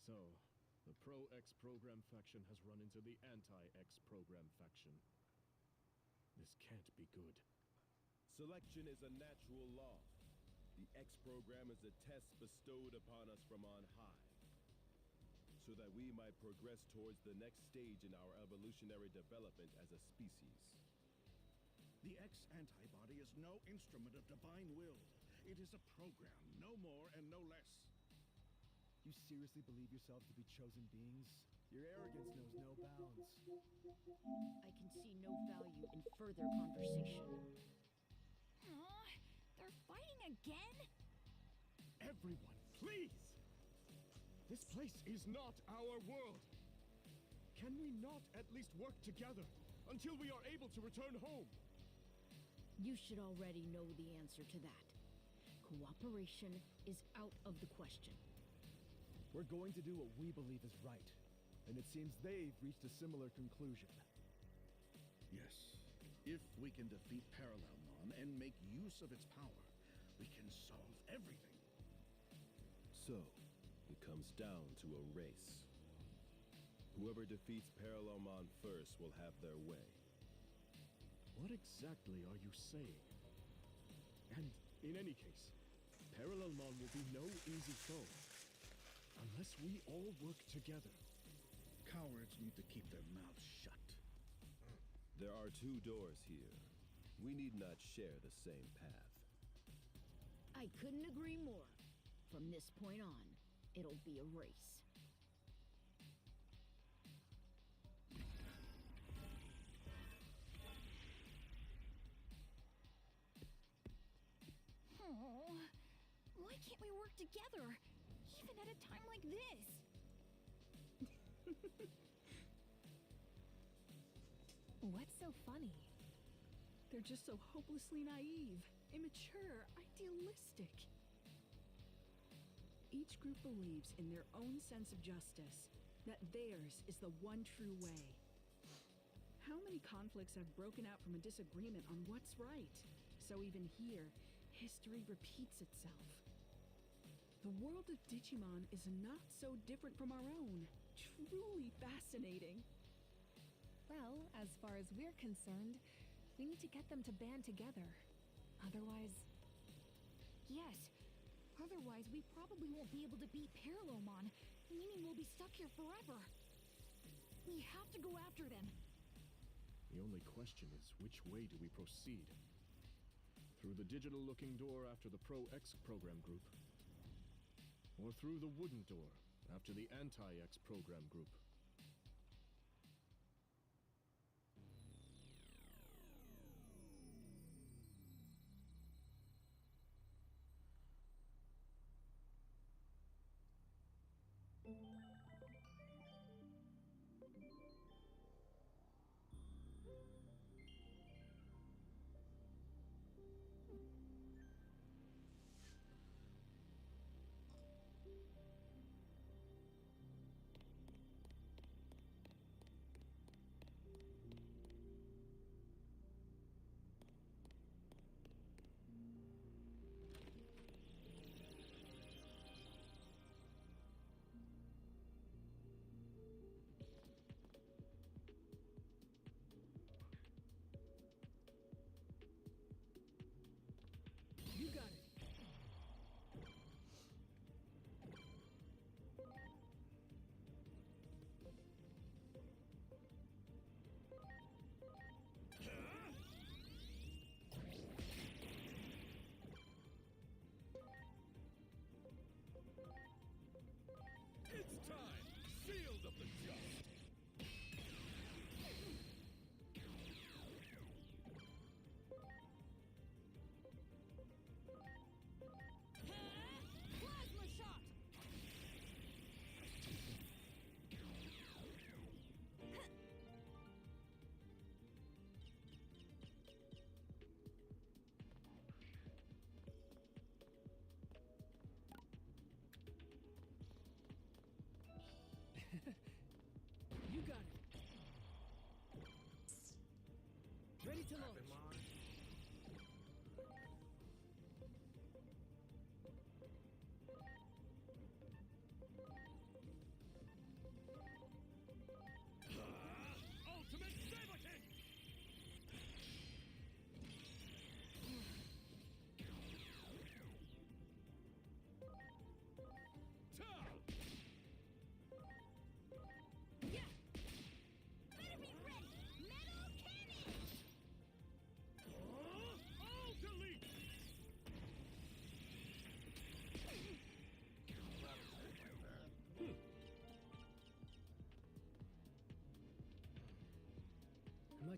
So, the Pro-X program faction has run into the Anti-X program faction. This can't be good. Selection is a natural law. The X program is a test bestowed upon us from on high, so that we might progress towards the next stage in our evolutionary development as a species. The X antibody is no instrument of divine will. It is a program, no more and no less. You seriously believe yourselves to be chosen beings? Your arrogance knows no bounds. I can see no value in further conversation. They're fighting again? Everyone, please! This place is not our world! Can we not at least work together until we are able to return home? You should already know the answer to that. Cooperation is out of the question. We're going to do what we believe is right, and it seems they've reached a similar conclusion. Yes. If we can defeat Parallelmon and make use of its power, we can solve everything. So, it comes down to a race. Whoever defeats Parallelmon first will have their way. What exactly are you saying? And in any case, Parallelmon will be no easy foe. Unless we all work together. Cowards need to keep their mouths shut. There are two doors here. We need not share the same path. I couldn't agree more. From this point on, it'll be a race. Oh, why can't we work together? Even at a time like this? What's so funny? They're just so hopelessly naive, immature, idealistic. Each group believes in their own sense of justice, that theirs is the one true way. How many conflicts have broken out from a disagreement on what's right? So even here, history repeats itself. The world of Digimon is not so different from our own. Truly fascinating. Well, as far as we're concerned, we need to get them to band together. Otherwise... Yes. Otherwise, we probably won't be able to beat Parallelmon, meaning we'll be stuck here forever. We have to go after them. The only question is, which way do we proceed? Through the digital-looking door after the Pro-X program group? Or through the wooden door after the Anti-X program group?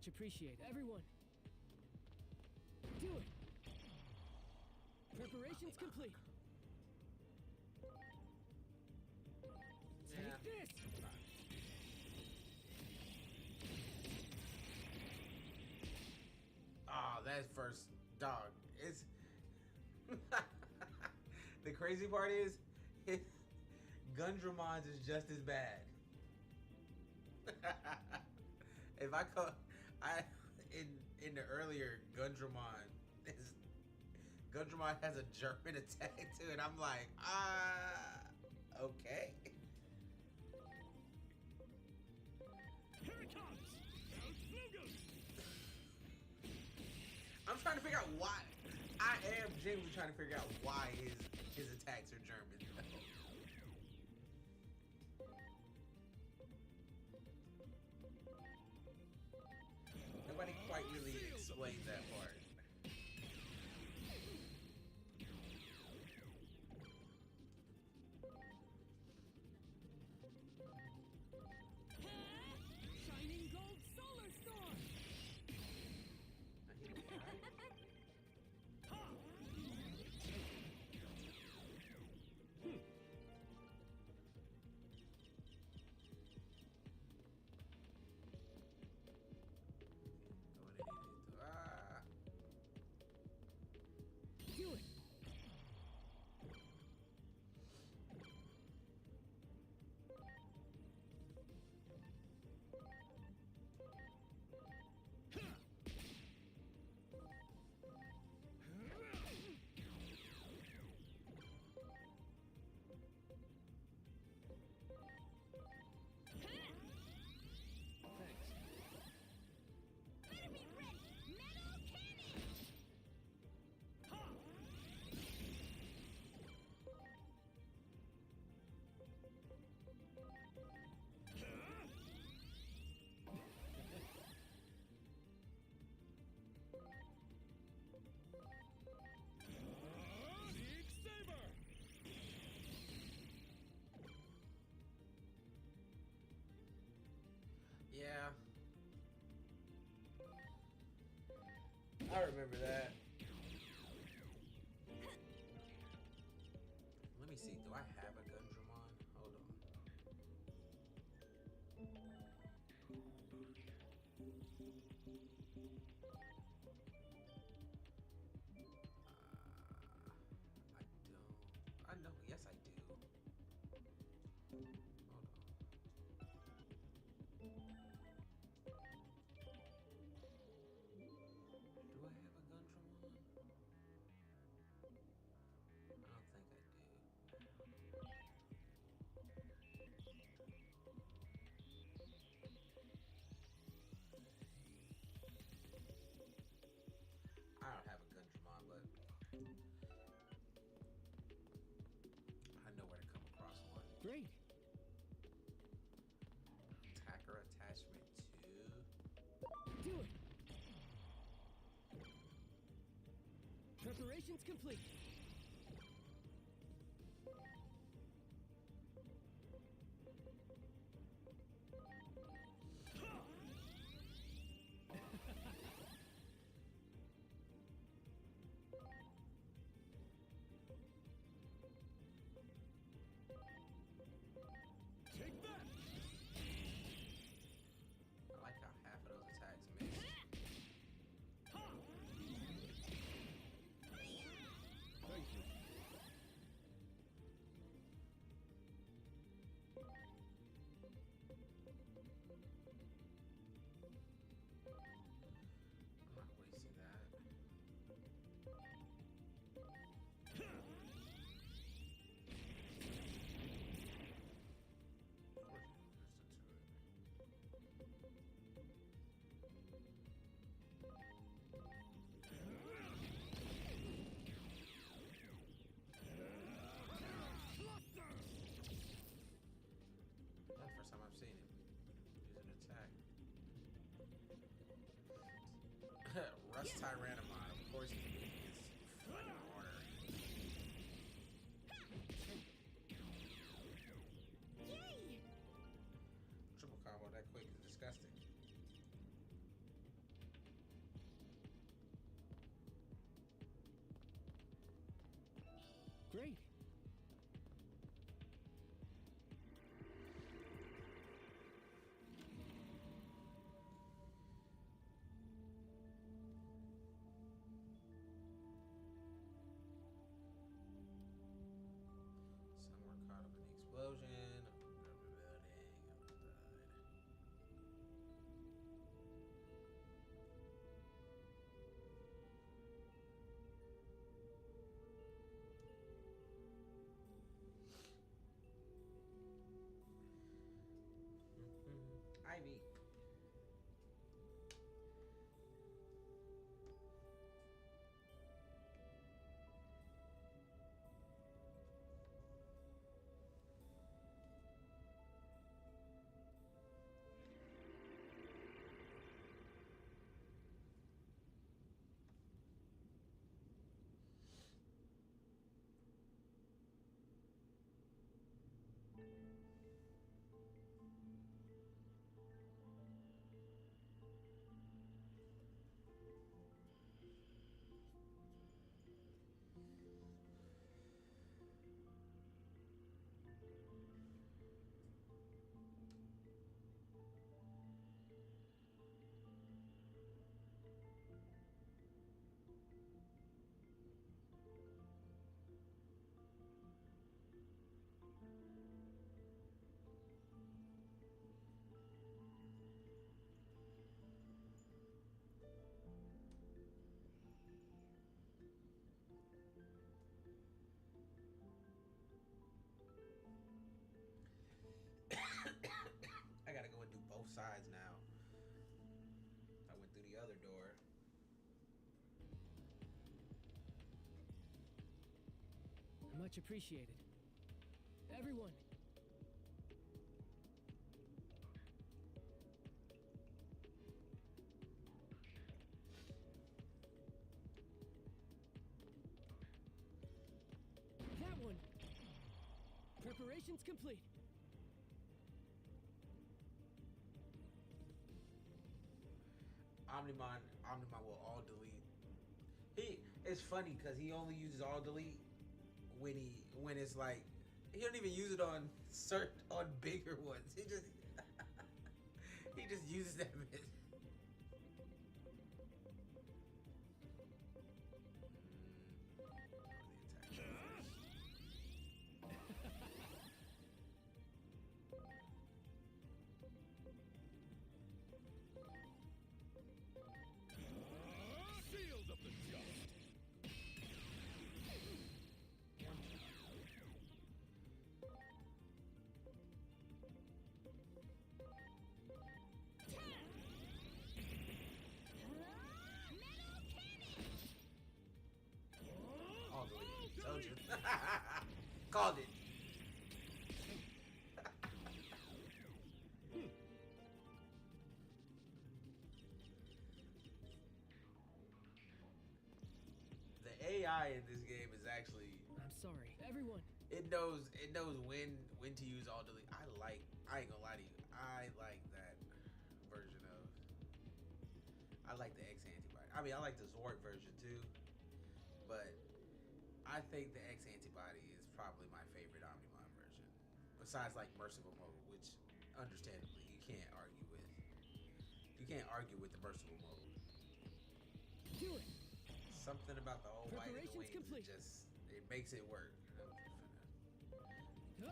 Much appreciated. Everyone, do it. Preparations complete. Yeah. Take this. Oh, that first dog. It's the crazy part is Gundramons is just as bad. If I call in the earlier Gundramon, Gundramon has a German attack too, and I'm like, okay. Here it comes! I'm trying to figure out why. I am genuinely trying to figure out why his attacks are German. Nobody quite really explains that part. Shining Gold Solar Storm. I hit it high. Do it. Better be ready! Metal cannon! Big Saber! Yeah. I remember that. Let me see. Do I have a Gundramon? Hold on. I don't. I know. Yes, I do. Hold on. Do I have a Gundramon? I don't think I do. I don't have a Gundramon, but I know where to come across one. Great. Attacker attachment 2. Do it. Preparations complete. Take that! I like how half of those attacks miss. Thank you. I'm not wasting that. Of course you resistant to it. That's the first time I've seen him use an attack. Rust Tyrannomon, of course he can use Flame Order. Yay! Triple combo that quick is disgusting. the other door. Much appreciated. Everyone. That one. Preparations complete. Omnimon will all delete. It's funny because he only uses all delete when it's like he don't even use it on bigger ones. He just he just uses that bit. Sealed of the just. All delete. Told you. Called it. The AI in this game is actually I'm sorry, everyone. it knows when to use all delete. I ain't gonna lie to you. I like that version of I like the X antibody. I mean I like the Zord version too. But I think the X antibody is probably my favorite Omnimon version. Besides like Merciful Mode, which understandably you can't argue with. You can't argue with the Merciful Mode. Do it. Something about the whole white and the wings Complete. it makes it work. Go!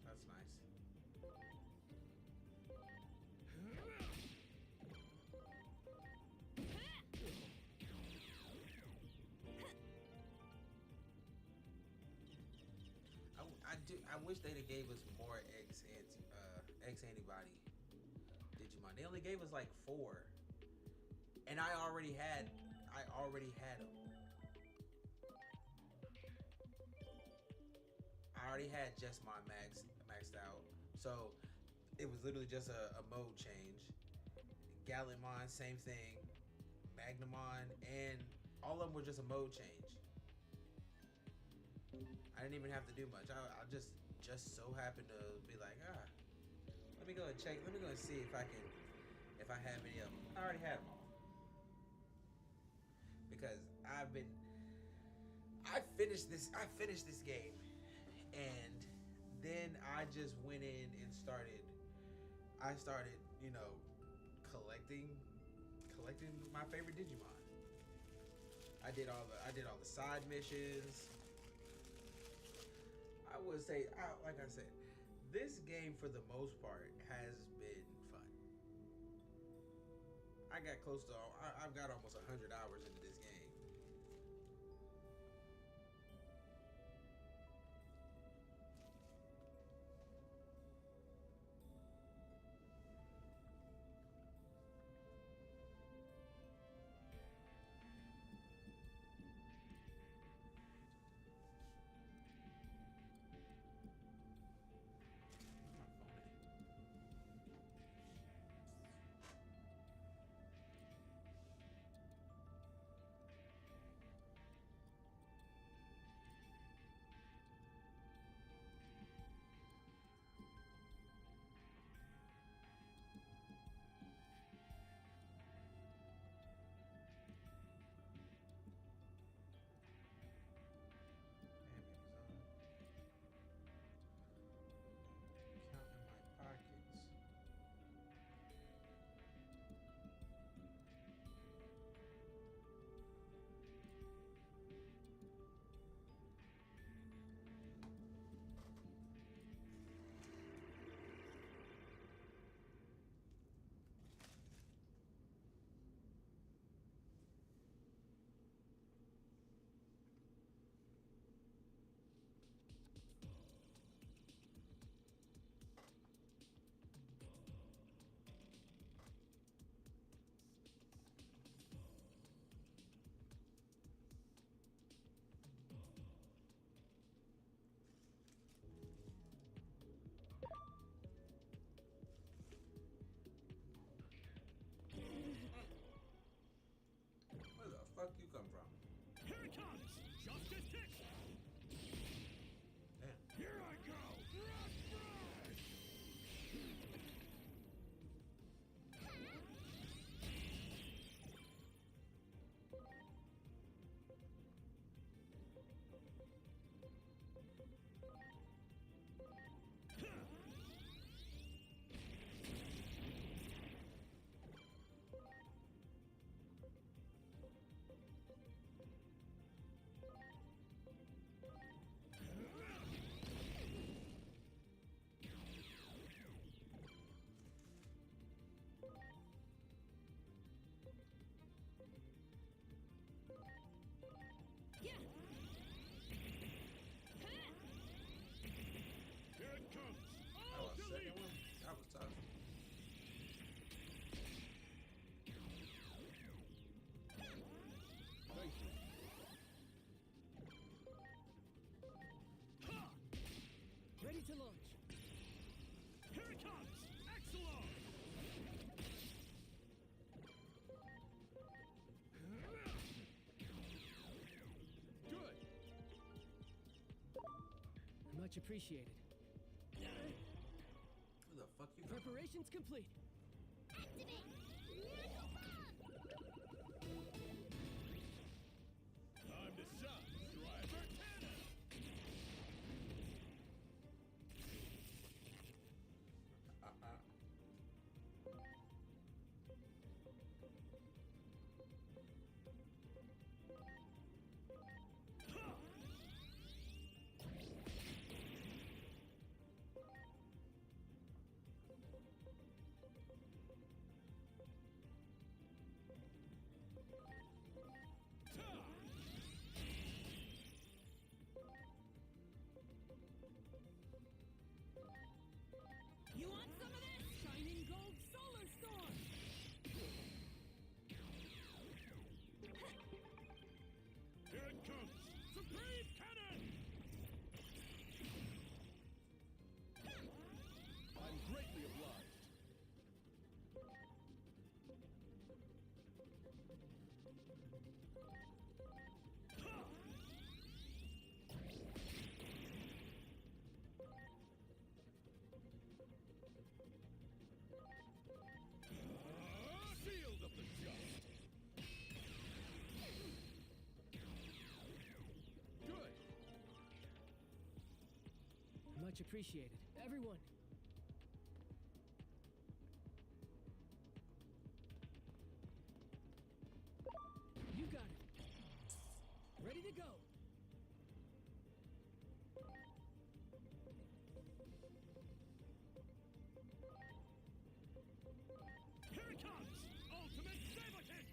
That's nice. I wish they'd have gave us more X antibody Digimon. They only gave us like 4, and I already had them. I already had Jesmon maxed out, so it was literally just a mode change. Gallantmon, same thing. Magnamon, and all of them were just a mode change. I didn't even have to do much. I just so happened to be like, let me go and check. Let me go and see if I have any of them. I already have them all because I finished this game, and then I just went in and started, collecting my favorite Digimon. I did all the side missions. I would say, like I said, this game for the most part has been fun. I've got almost 100 hours into this game. launch. Here it comes! Axelon! Good! Much appreciated. Who the fuck you? Preparations complete. Activate! Time to shine, Driver Cannon! You want some of this? Shining Gold Solar Storm. Here it comes! Supreme Cannon! I'm greatly obliged. Shield of the Just! Good! Much appreciated. Everyone. You got it. Ready to go. Here it comes! Ultimate Saber Kick!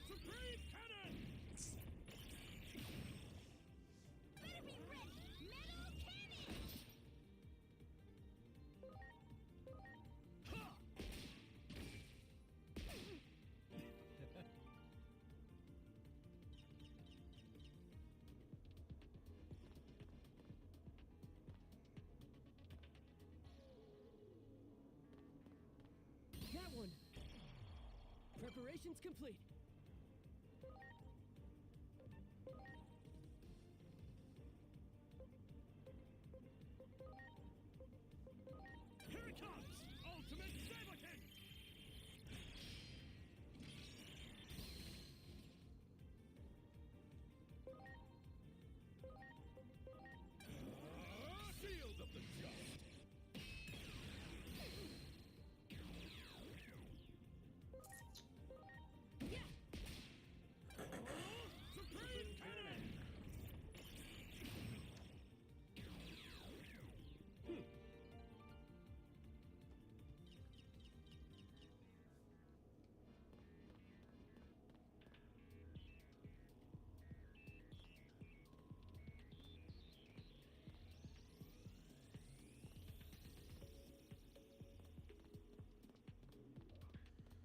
Supreme Cannon! Better be ready! Metal Cannon! Ha! That one. Preparations complete. Here it comes! Ultimate Saber Kick! Shield of the Just! Supreme Cannon!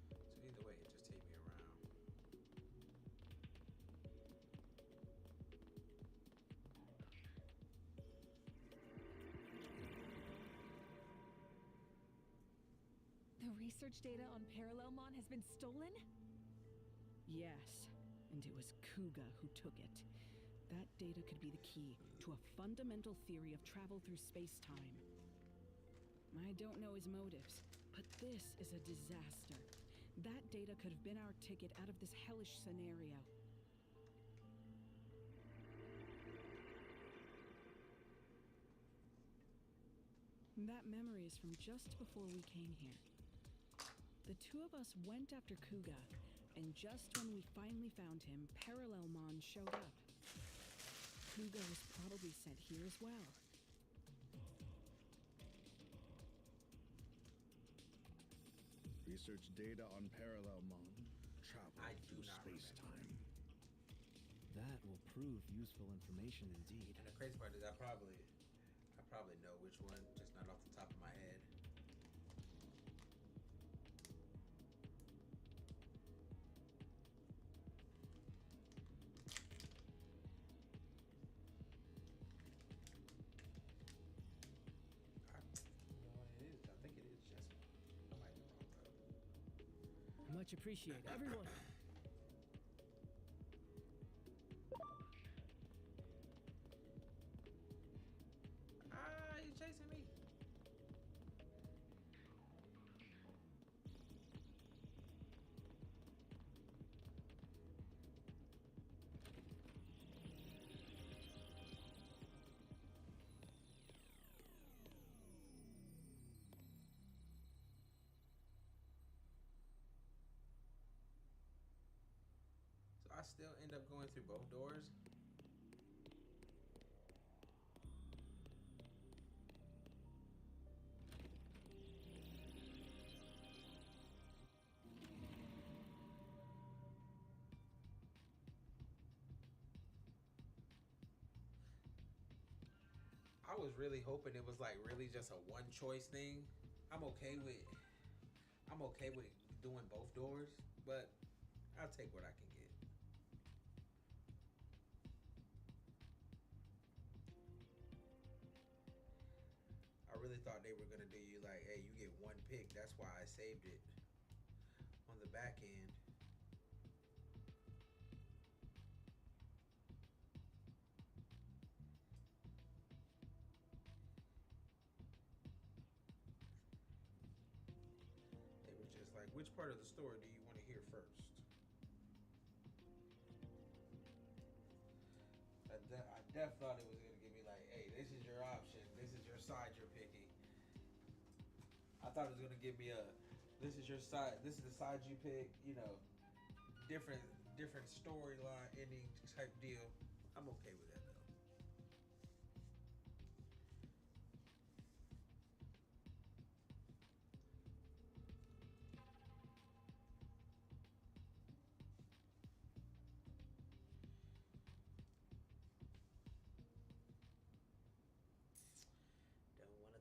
So either way, it just take me around. The research data on Parallelmon has been stolen? Yes, and it was Kuga who took it. That data could be the key to a fundamental theory of travel through space-time. I don't know his motives, but this is a disaster. That data could have been our ticket out of this hellish scenario. That memory is from just before we came here. The two of us went after Kuga, and just when we finally found him, Parallelmon showed up. Kuga was probably sent here as well. Research data on Parallelmon. Travel I do through not space-time. That will prove useful information indeed. And the crazy part is I probably know which one, just not off the top of my head. Much appreciated, everyone. You chasing me? So I still end up going through both doors. I was really hoping it was like really just a one choice thing. I'm okay with doing both doors, but I'll take what I can get. I really thought they were gonna do you like, hey, you get one pick. That's why I saved it on the back end. Like, which part of the story do you want to hear first? I def thought it was going to give me like, hey, this is your option. This is your side you're picking. I thought it was going to give me a, this is your side. This is the side you pick. You know, different storyline ending type deal. I'm okay with that though.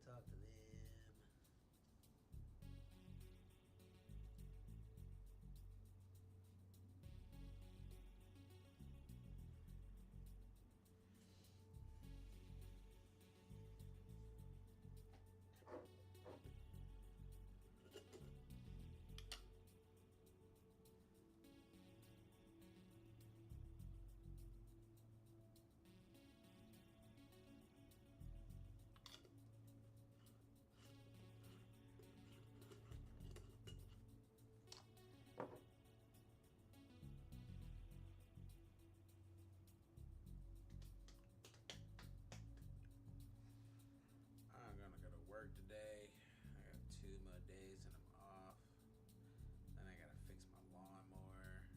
Talk to them. Work today. I got 2 more days and I'm off. Then I gotta fix my lawnmower.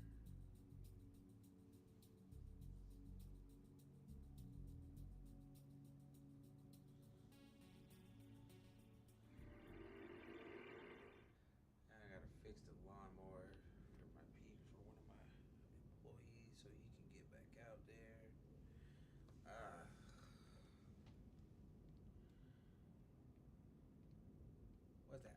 And I gotta fix the lawnmower for one of my employees so he can get back out there. What's that?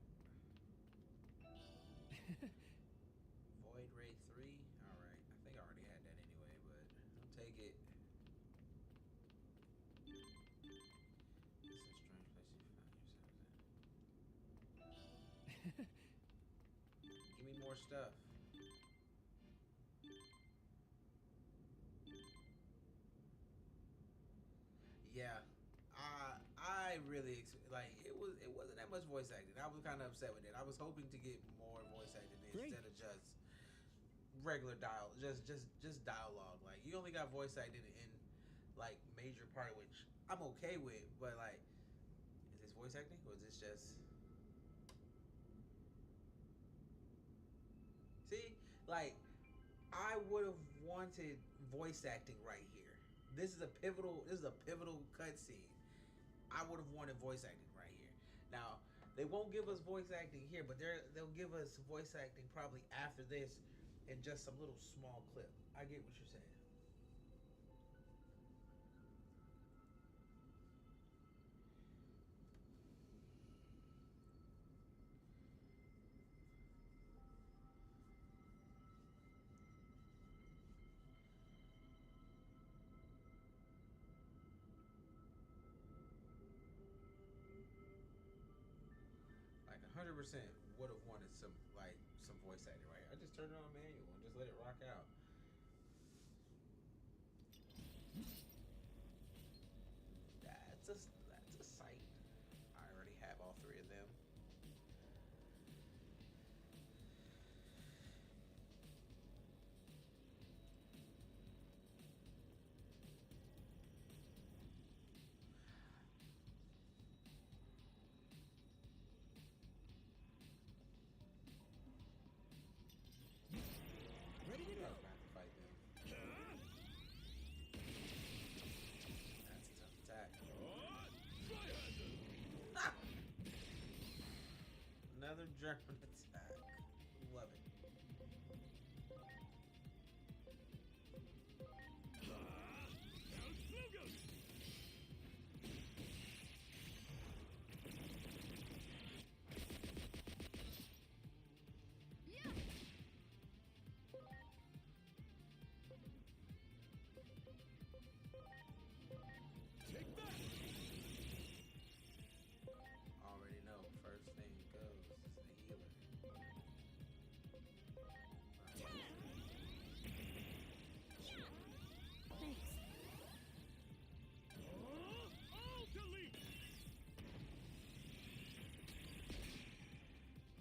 Void Ray 3? Alright. I think I already had that anyway, but I'll take it. This is a strange place you found yourselves in. Give me more stuff. Yeah. I really like it wasn't that much voice acting. I was kind of upset with it. I was hoping to get more voice acting instead of just regular just dialogue. Like you only got voice acting in like major part, which I'm okay with, but like is this voice acting or is this just see? Like I would have wanted voice acting right here. This is a pivotal cutscene. I would have wanted voice acting right here. Now, they won't give us voice acting here, but they'll give us voice acting probably after this in just some little small clip. I get what you're saying. 100% would have wanted some voice acting, right? I just turned it on manual and just let it rock out. That's a sight. I already have all three of them. Ready to I go. was gonna have to fight them. That's a tough attack. Ah! Another German attack. Love it. Take that. Already know. First thing goes is the healer. Thanks. All delete.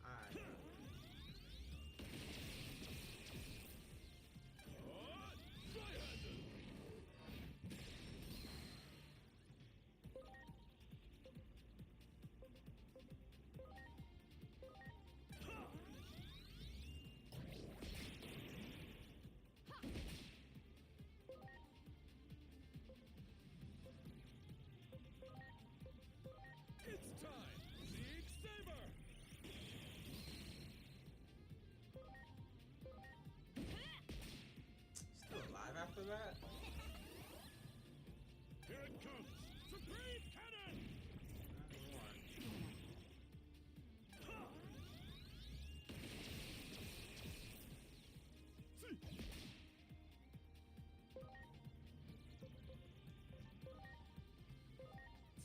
I know. It's time. League Saber. Still alive after that? Here it comes. Supreme Cannon. Not anymore.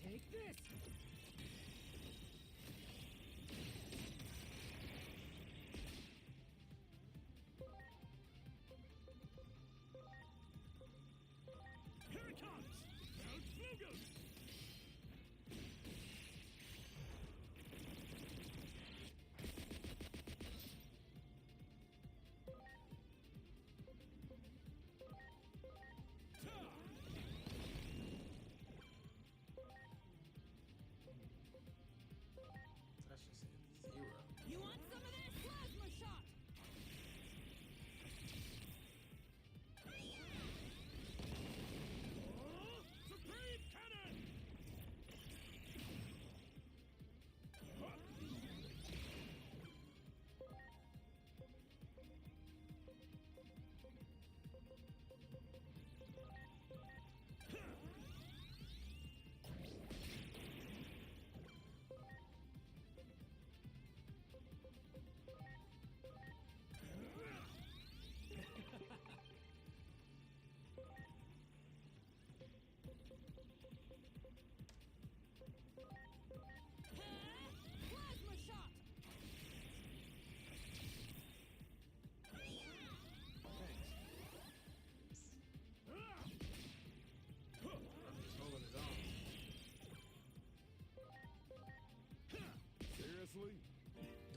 Take this. Here it comes. Mount Flugus. That's just a 0. You want some of this? Plasma shot! Supreme Cannon. Plasma shot! He's holding his own. Seriously?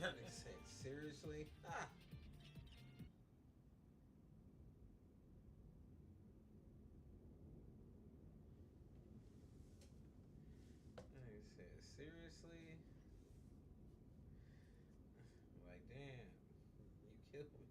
That makes sense. Seriously? Ah. He said, seriously? Like, damn. You killed me.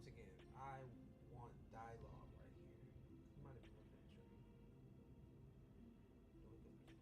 once again, I want dialogue right here. You might have been looking at trade. Look at me.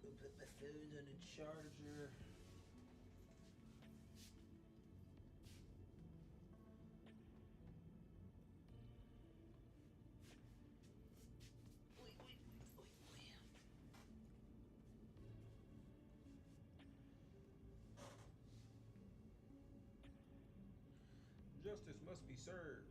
We'll put my phone on a charger. Justice must be served.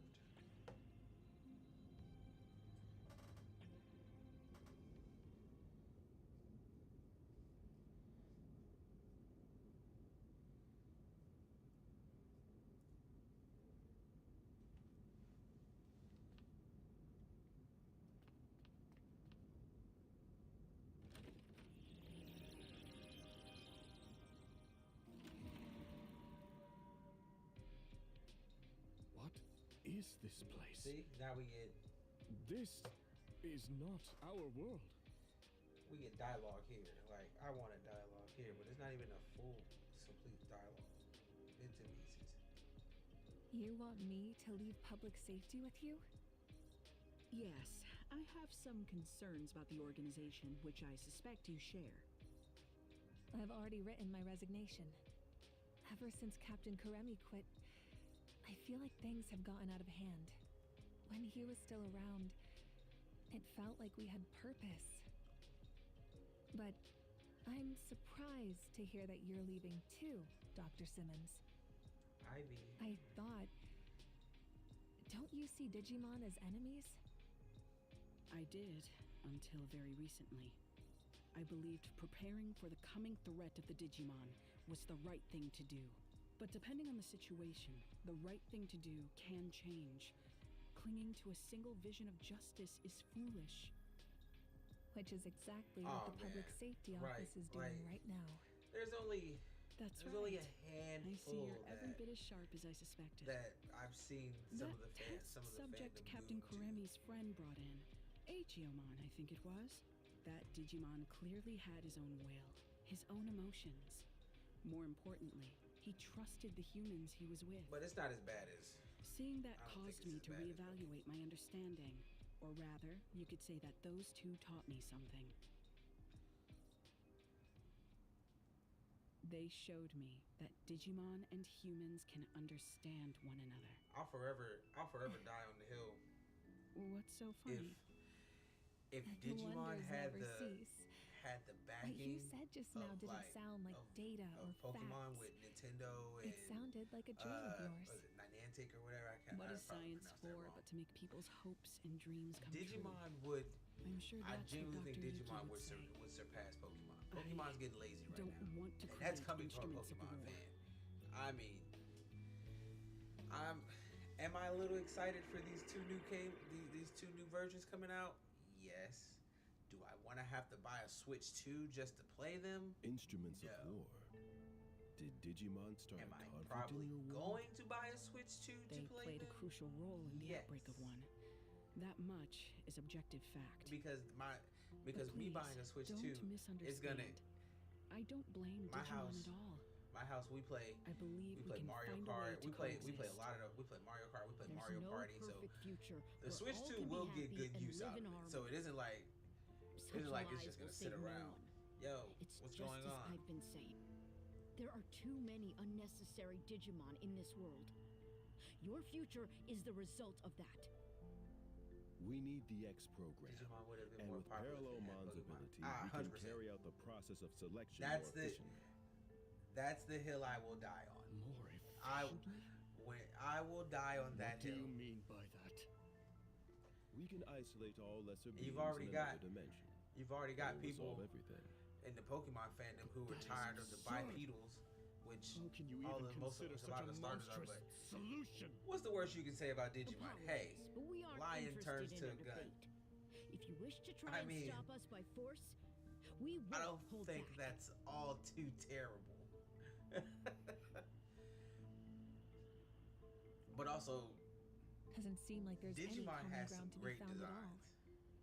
What is this place? See, now we get This is not our world. dialogue here. Like, I want a dialogue here, but it's not even a full, complete dialogue. Into pieces. You want me to leave public safety with you? Yes, I have some concerns about the organization, which I suspect you share. I've already written my resignation. Ever since Captain Karemi quit, I feel like things have gotten out of hand. When he was still around, it felt like we had purpose. But I'm surprised to hear that you're leaving too, Dr. Simmons. Ivy. I thought... Don't you see Digimon as enemies? I did, until very recently. I believed preparing for the coming threat of the Digimon was the right thing to do. But depending on the situation, the right thing to do can change. Clinging to a single vision of justice is foolish. Which is exactly what the Public Safety Office is doing right now. There's only a I handful see you're every bit as sharp as I suspected. that I've seen some of the fans, some of the subject fandom Captain do to. Karemi's friend brought in, Aegeomon, I think it was. That Digimon clearly had his own will, his own emotions. More importantly, he trusted the humans he was with. But it's not as bad as... Seeing that I don't think caused it's me as to bad as reevaluate my understanding. Or rather, you could say that those two taught me something. They showed me that Digimon and humans can understand one another. I'll forever die on the hill. What's so funny? If Digimon Wonders had never the cease. backing What you said just now of, didn't sound like data of or Pokemon facts. with Nintendo and It sounded like a dream of yours. was it Niantic or whatever? I can't. What I is probably science pronounced that for wrong. but to make people's hopes and dreams come Digimon true? would. I'm sure I that's genuinely what think Dr. Digimon Yuki would, would say. would surpass Pokemon. Pokemon's getting lazy right Don't now, want to and that's create coming from a instruments of Pokemon war. fan. I mean, am I a little excited for these two new versions coming out? Yes. Do I want to have to buy a Switch 2 just to play them? Instruments No. of war. Did Digimon start Am a I conflict probably in your war? going to buy a Switch 2 They to play played a them? crucial role in the Yes. outbreak of one. That much is objective fact. Because But me please, buying a Switch don't 2 misunderstand. is gonna I don't blame My Digimon house- at all. my house we play I believe we we play can Mario find a way Kart. to We play coexist. a lot of we play Mario Kart. We play There's Mario no Party. So perfect future the where Switch all 2 can be will get happy good and use live out of in it. harmony. So it isn't like Such like it's lies just will gonna sit save no around. one. Yo, It's what's just going as on? I've been saying. There are too many unnecessary Digimon in this world. Your future is the result of that. We need the X program. Digimon would have been And more with popular if it had Parallelomon's Pokemon. ability, Ah, we can 100%. carry out the process of selection That's more the- efficiently. That's the hill I will die on. More I efficiently? when I will die on that What do hill. you mean by that? We can isolate all lesser beings You've already in got- another dimension. You've already got That'll resolve people. everything. in the Pokemon fandom who were tired of the bipedals, which How can you all even the most of consider a such lot a of the starters are. But monstrous solution? what's the worst you can say about Digimon? Hey, Apologies, but we aren't lion turns interested to in a gun. debate. If you wish to try I mean, and stop us by force, we I won't don't hold think back. that's all too terrible. But also, Doesn't seem like there's any Digimon common has ground some to be great found at all. designs.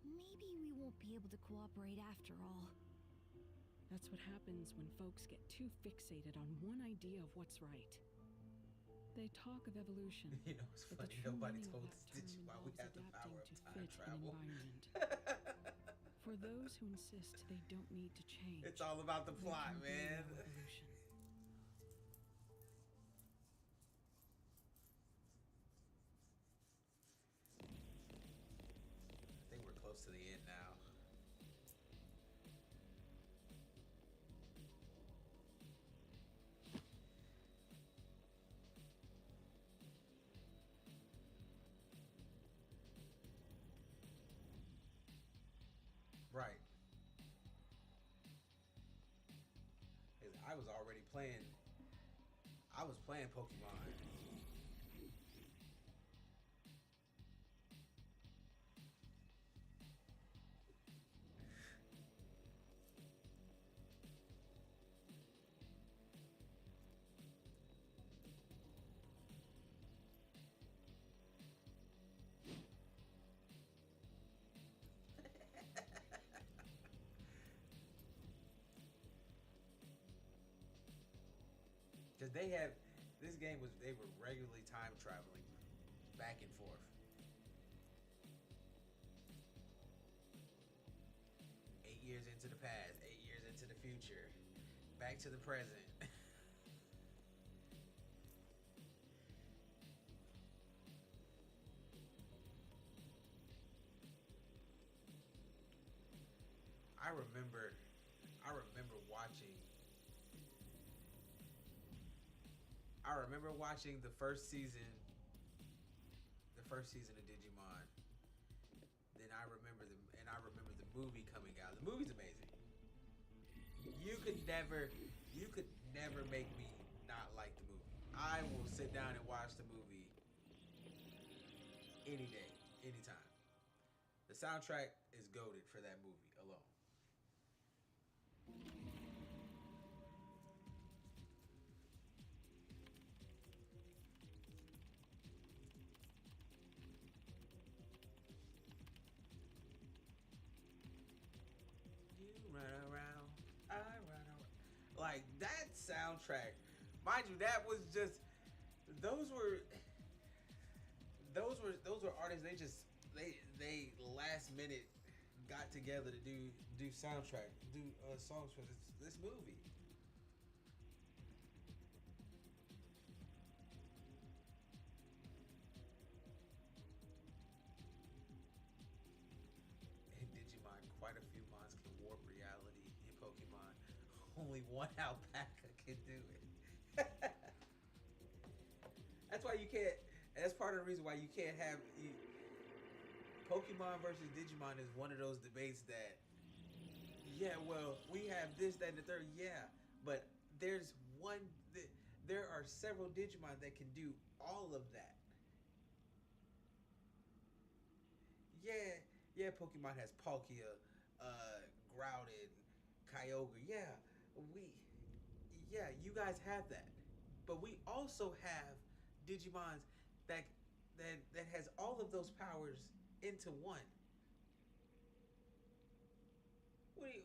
Maybe we won't be able to cooperate after all. That's what happens when folks get too fixated on one idea of what's right. They talk of evolution, You know, it's but the funny, true nobody meaning told of us that term Digimon we involves have the power adapting of to time fit an travel. environment. For those who insist they don't need to change, It's all about the they plot, can man. derail evolution. I think we're close to the end now. Right. 'Cause I was already playing. I was playing Pokemon. Because they have, this game was, they were regularly time traveling back and forth. 8 years into the past, 8 years into the future, back to the present. I remember watching the first season of Digimon. Then I remember the movie coming out. The movie's amazing. You could never make me not like the movie. I will sit down and watch the movie any day, anytime. The soundtrack is goated for that movie alone. You run around, I run around. Like that soundtrack, mind you, that was just those were artists. They last minute got together to do soundtrack, do songs for this movie. In Digimon, quite a few mons can warp reality. In Pokemon, only one alpaca can do it. That's why you can't. That's part of the reason why you can't have Pokemon versus Digimon is one of those debates that, yeah, well, we have this, that, and the third, yeah, but there's one. There are several Digimon that can do all of that. Yeah, Pokemon has Palkia, Groudon, Kyogre. Yeah, you guys have that, but we also have Digimons that has all of those powers into one. What do you?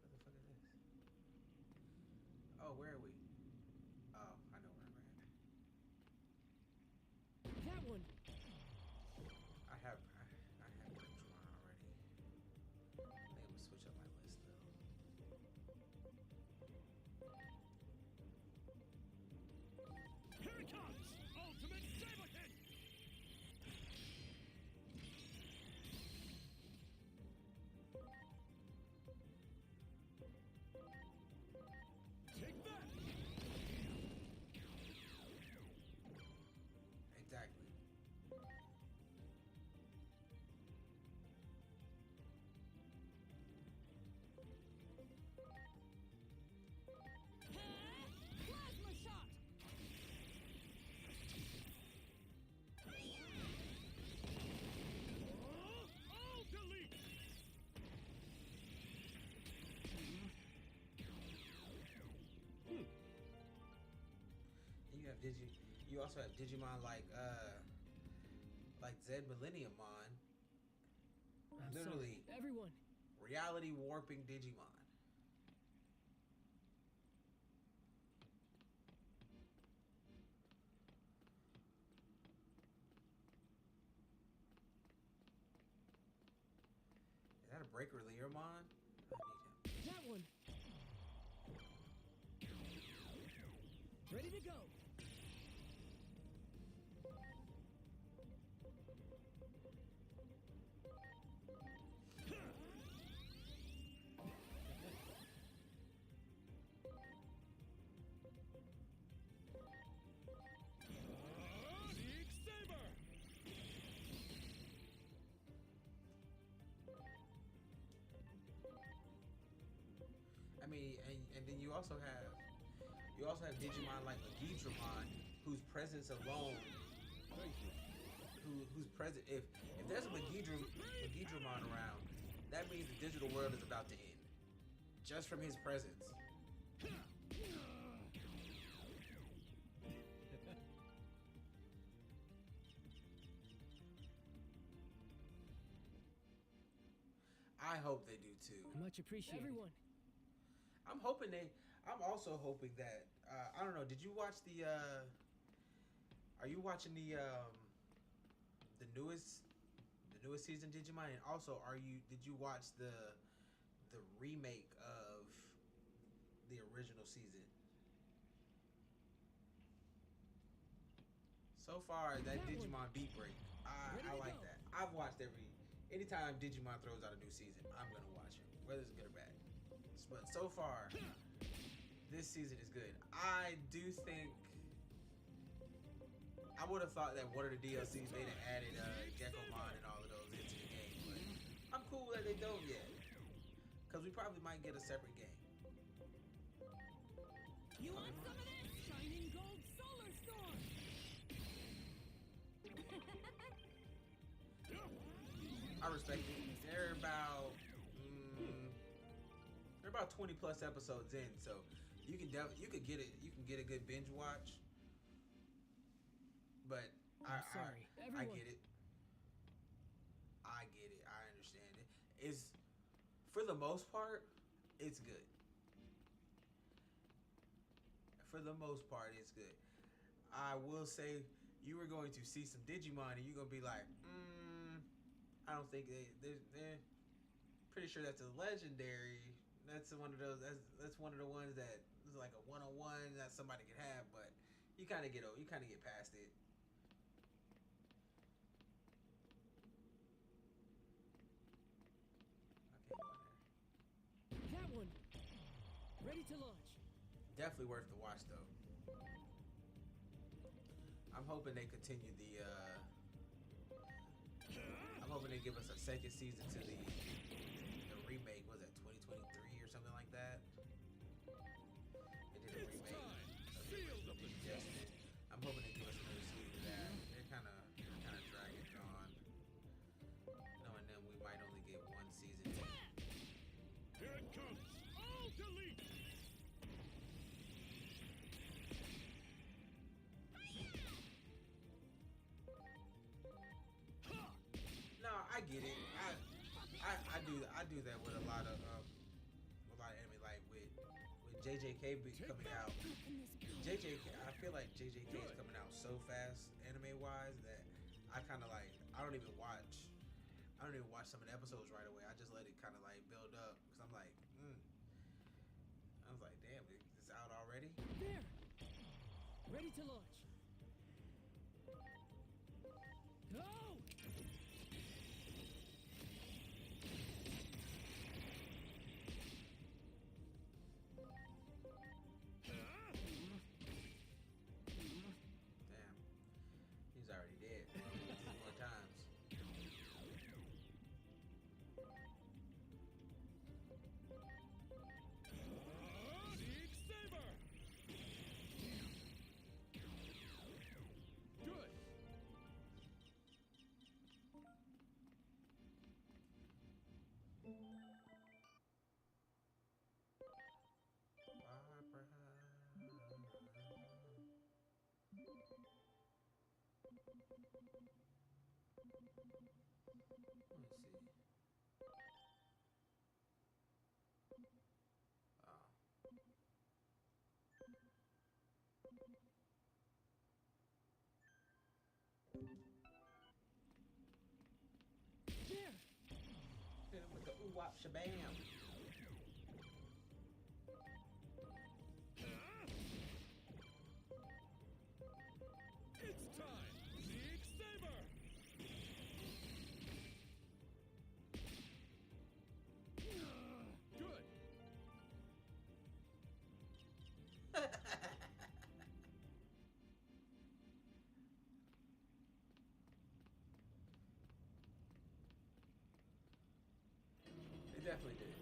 What the fuck is this? Oh, where are we? Oh, I know where I'm at. That one. I have Digimon already. I think I'm gonna switch up my list though. Here it comes! Ultimate Saber Kick! You also have Digimon like Zed Millenniummon. I'm Literally, sorry. Everyone, reality warping Digimon. Is that a Breaker Learmon? I need him. that one. Ready to go. I mean, and then you also have Digimon like Magidramon, whose presence alone, whose present if there's a Magidramon around, that means the digital world is about to end, just from his presence. I hope they do too. Much appreciated. Everyone. I'm also hoping that I don't know. Did you watch the? Are you watching the newest season Digimon? And also, did you watch the remake of the original season? So far, that Digimon Beat Break, I like that. I've watched anytime Digimon throws out a new season, I'm gonna watch it, whether it's good or bad. But so far, this season is good. I do think I would have thought that one of the DLCs they'd have added Gekomon and all of those into the game, but I'm cool that they don't yet, because we probably might get a separate game. You want some of this? Shining Gold Solar Storm! I respect it. They're about 20 plus episodes in, so you can get a good binge watch. But I'm sorry. I get it. I understand it. It's, for the most part, it's good. For the most part, it's good. I will say, you were going to see some Digimon and you're gonna be like, I don't think they're pretty sure that's a legendary. That's one of those. That's one of the ones that is like a one-on-one that somebody can have, but you kind of get past it. Okay, go on there. That one. Ready to launch. Definitely worth the watch though. I'm hoping they continue the. I'm hoping they give us a second season to the remake. Was that 2023 or something like that? They did a remake of Injustice. I'm hoping they give us another season of that. They're kind of dragging it on. Knowing them, we might only get one season. Here it comes. All delete. No, I get it. I do that with a lot of anime, like with JJK coming out. I feel like JJK is coming out so fast anime wise that I kind of like I don't even watch some of the episodes right away. I just let it kind of like build up because I'm like, I was like, damn, it's out already. There. Ready to launch. Go. Let me see. There! Hit him with the ooh-wop shabam. It's time! League Saber! Good! They definitely did.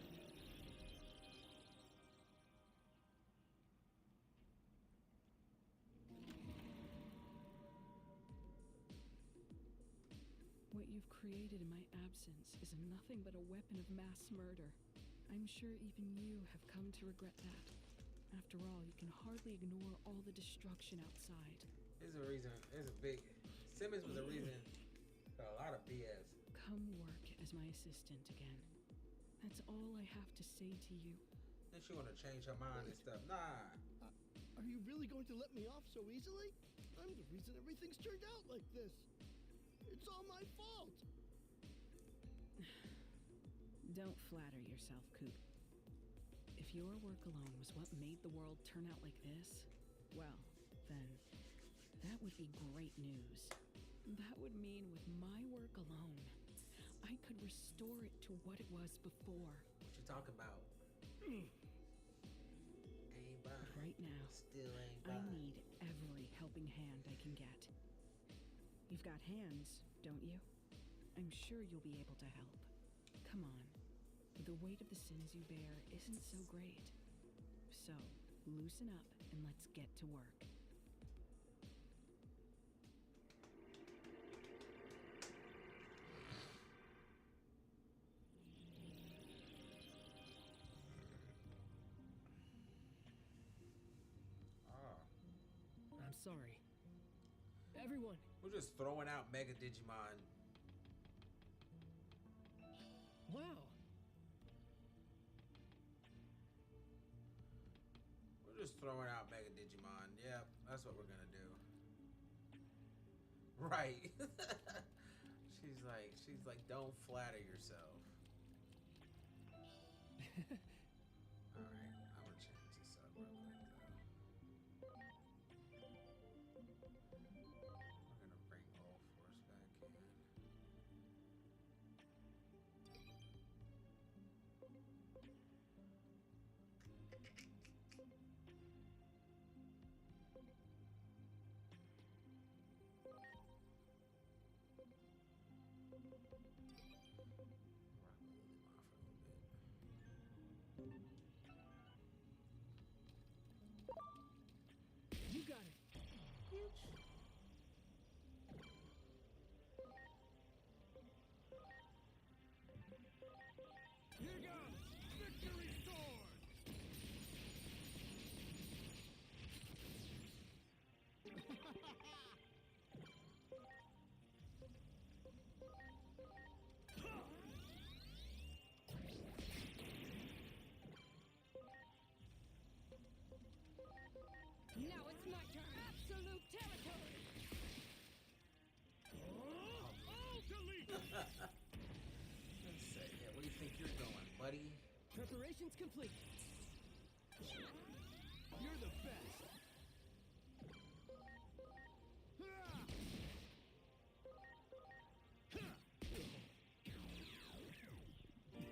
What you've created in my absence is nothing but a weapon of mass murder. I'm sure even you have come to regret that. After all, you can hardly ignore all the destruction outside. There's a reason. There's a big. Simmons was a reason for a lot of BS. Come work as my assistant again. That's all I have to say to you. And she wanna change her mind and stuff. Nah. Are you really going to let me off so easily? I'm the reason everything's turned out like this. It's all my fault. Don't flatter yourself, Coop. If your work alone was what made the world turn out like this, well, then that would be great news. That would mean with my work alone, I could restore it to what it was before. What you talking about? Ain't buying. Right now, Still ain't I buying. need every helping hand I can get. You've got hands, don't you? I'm sure you'll be able to help. Come on. The weight of the sins you bear isn't so great. So, loosen up and let's get to work. I'm sorry. Everyone, We're just throwing out Mega Digimon. wow. We're just throwing out Mega Digimon. Yeah, that's what we're gonna do. Right. she's like, don't flatter yourself. Alright, I'm gonna change this up real quick though. We're gonna bring All Force back in. You got it. Here goes! Victory Sword! Now it's my turn. Absolute territory. Oh, delete! Let's say, yeah, where do you think you're going, buddy? Preparations complete. You're the best! There's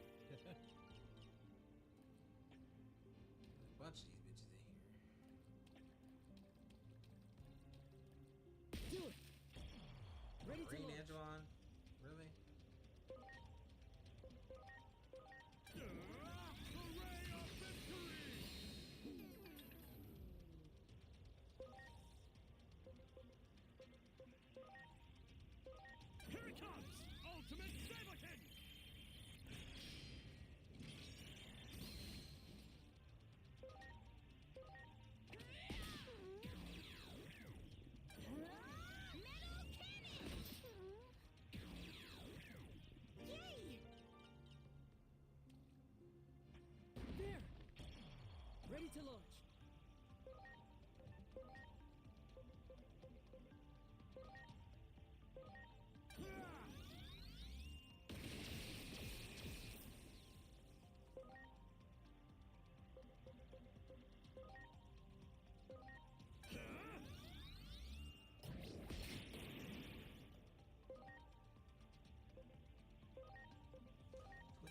a bunch of these bitches in here. Do it. Ready to Green launch. Angelon? Really? Hooray of victory! to launch.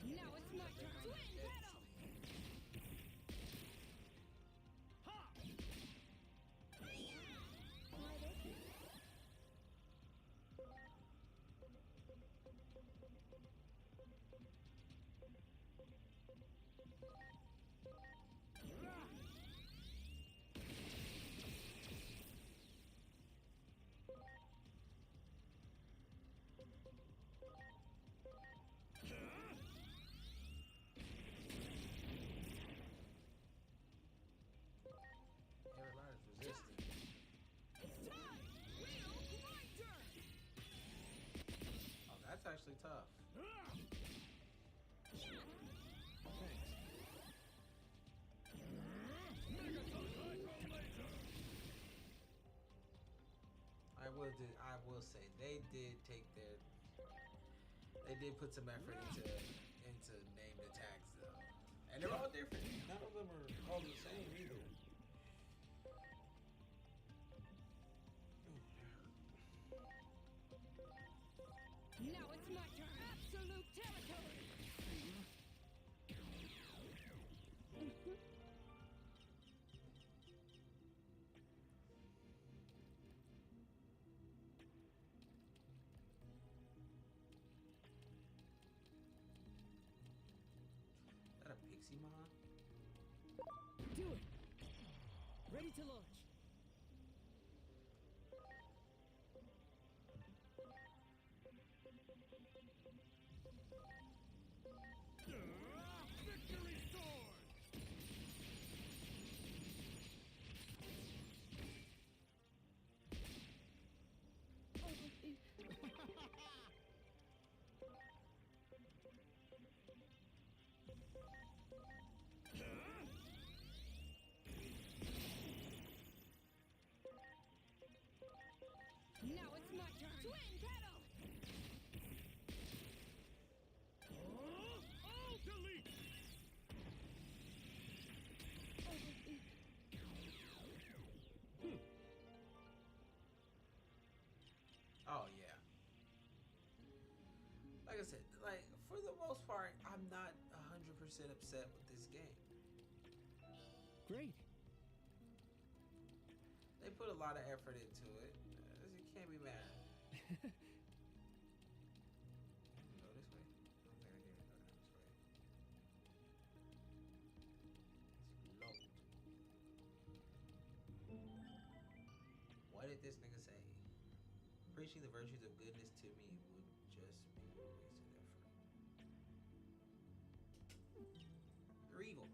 Now it's my turn. Twin pedal. Everybody's resisting. It's time. Wheel grinder. Oh, that's actually tough. I will say they did put some effort into named attacks though, and they're all different. None of them are all the same either. Now it's my turn. Absolute territory. Is that a Pixie Mon? Do it. Ready to launch. Victory sword. Now it's my turn. Twin pedal. Oh, delete. Oh yeah. Like I said, like for the most part, I'm not 100% upset with this game. Great. They put a lot of effort into it. You can't be mad. Can we go this way? I don't think I can go down this way. It's low. What did this nigga say? Preaching the virtues of goodness to me would just be a wasted effort. You're evil.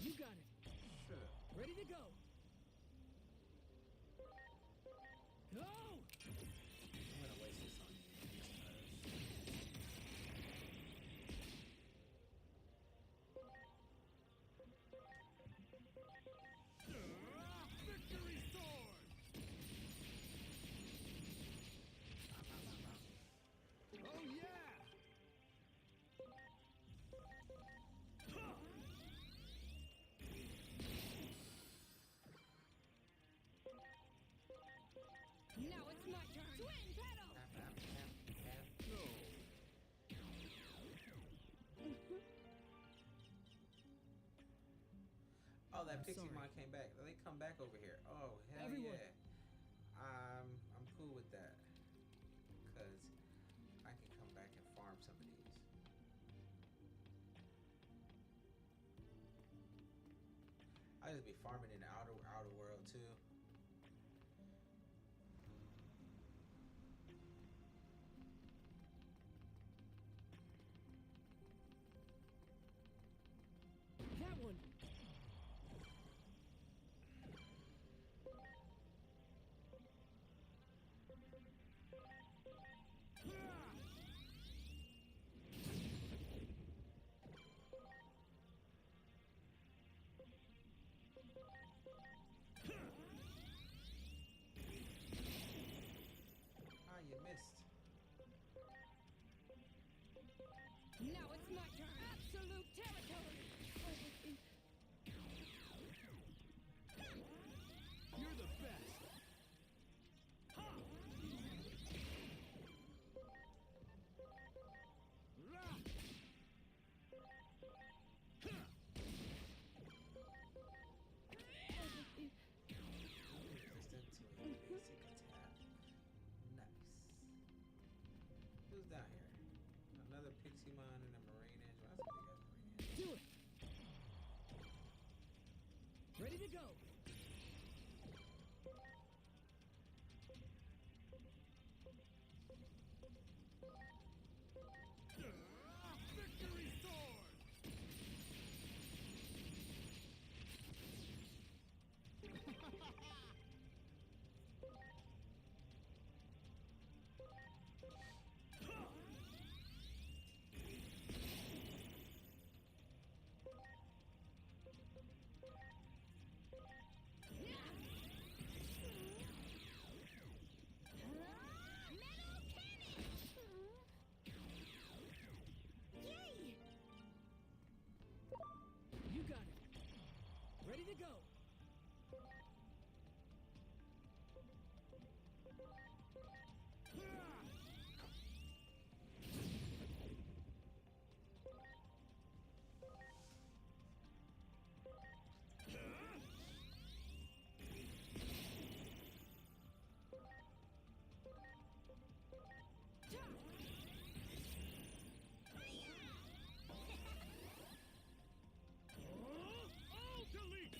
You got it. Shut up. Ready to go. Go. I'm gonna waste this on you Victory sword. Oh yeah. Now it's my turn. Twin pedal. Oh, that Pixie sorry. Mon came back. They come back over here. Oh, hell Everyone. yeah. I'm cool with that. Because I can come back and farm some of these. I just be farming in the outer world too. That one. Now it's my turn. Absolute territory. You're the best. Ha! Rah! Ha! Resistant to a basic attack. Nice. Who's down here? Another Pixie-mon and a Marine Angel. That's a big ass Marine Angel. Do it. Ready to go. Victory sword. You got it. Ready to go. All delete.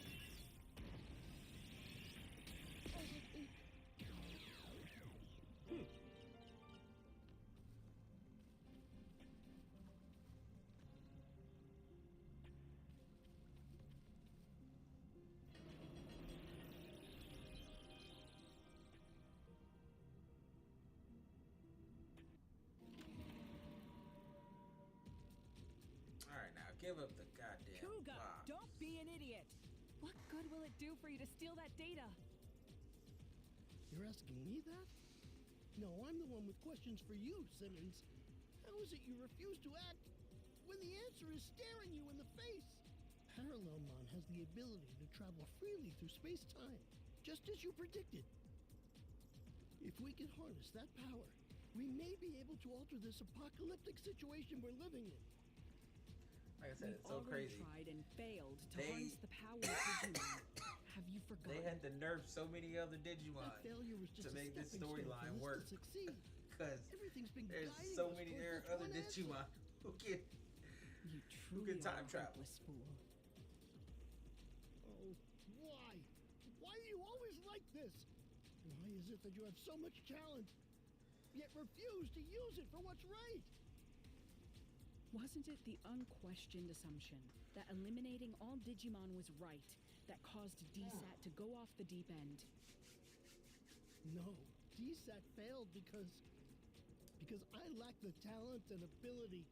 Alright, now give up the goddamn Kuga, box. don't be an idiot. What good will it do for you to steal that data? You're asking me that? No, I'm the one with questions for you, Simmons. How is it you refuse to act when the answer is staring you in the face? Parallelmon has the ability to travel freely through space-time, just as you predicted. If we can harness that power, we may be able to alter this apocalyptic situation we're living in. Like I said, We've it's so already crazy. tried and failed to They- harness the power of Digimon. Have you forgotten? They had to nerf so many other Digimon That failure was just to a make this stepping stone storyline for work. us to succeed. Because Everything's been there's guiding so us many towards there this are other one answer. Digimon who can. You Who truly can are time a travel? hopeless fool. Oh, why? Why are you always like this? Why is it that you have so much talent, yet refuse to use it for what's right? Wasn't it the unquestioned assumption that eliminating all Digimon was right that caused DSAT to go off the deep end? No, DSAT failed because I lack the talent and ability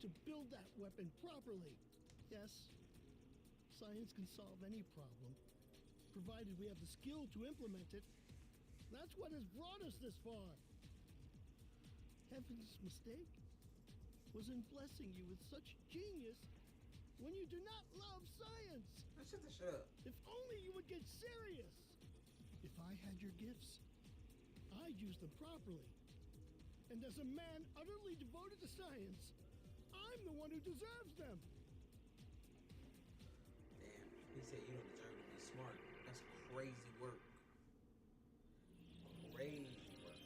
to build that weapon properly. Yes, science can solve any problem, provided we have the skill to implement it. That's what has brought us this far. Heaven's mistake was in blessing you with such genius when you do not love science. Shut up. If only you would get serious. If I had your gifts, I'd use them properly. And as a man utterly devoted to science, I'm the one who deserves them. Damn, he said you don't deserve to be smart. That's crazy work. Crazy work.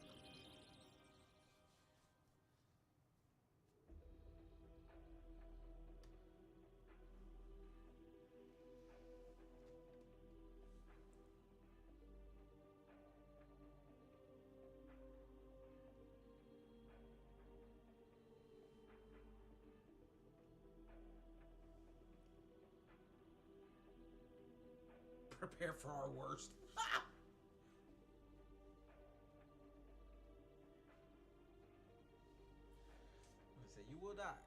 Prepare for our worst. I say you will die.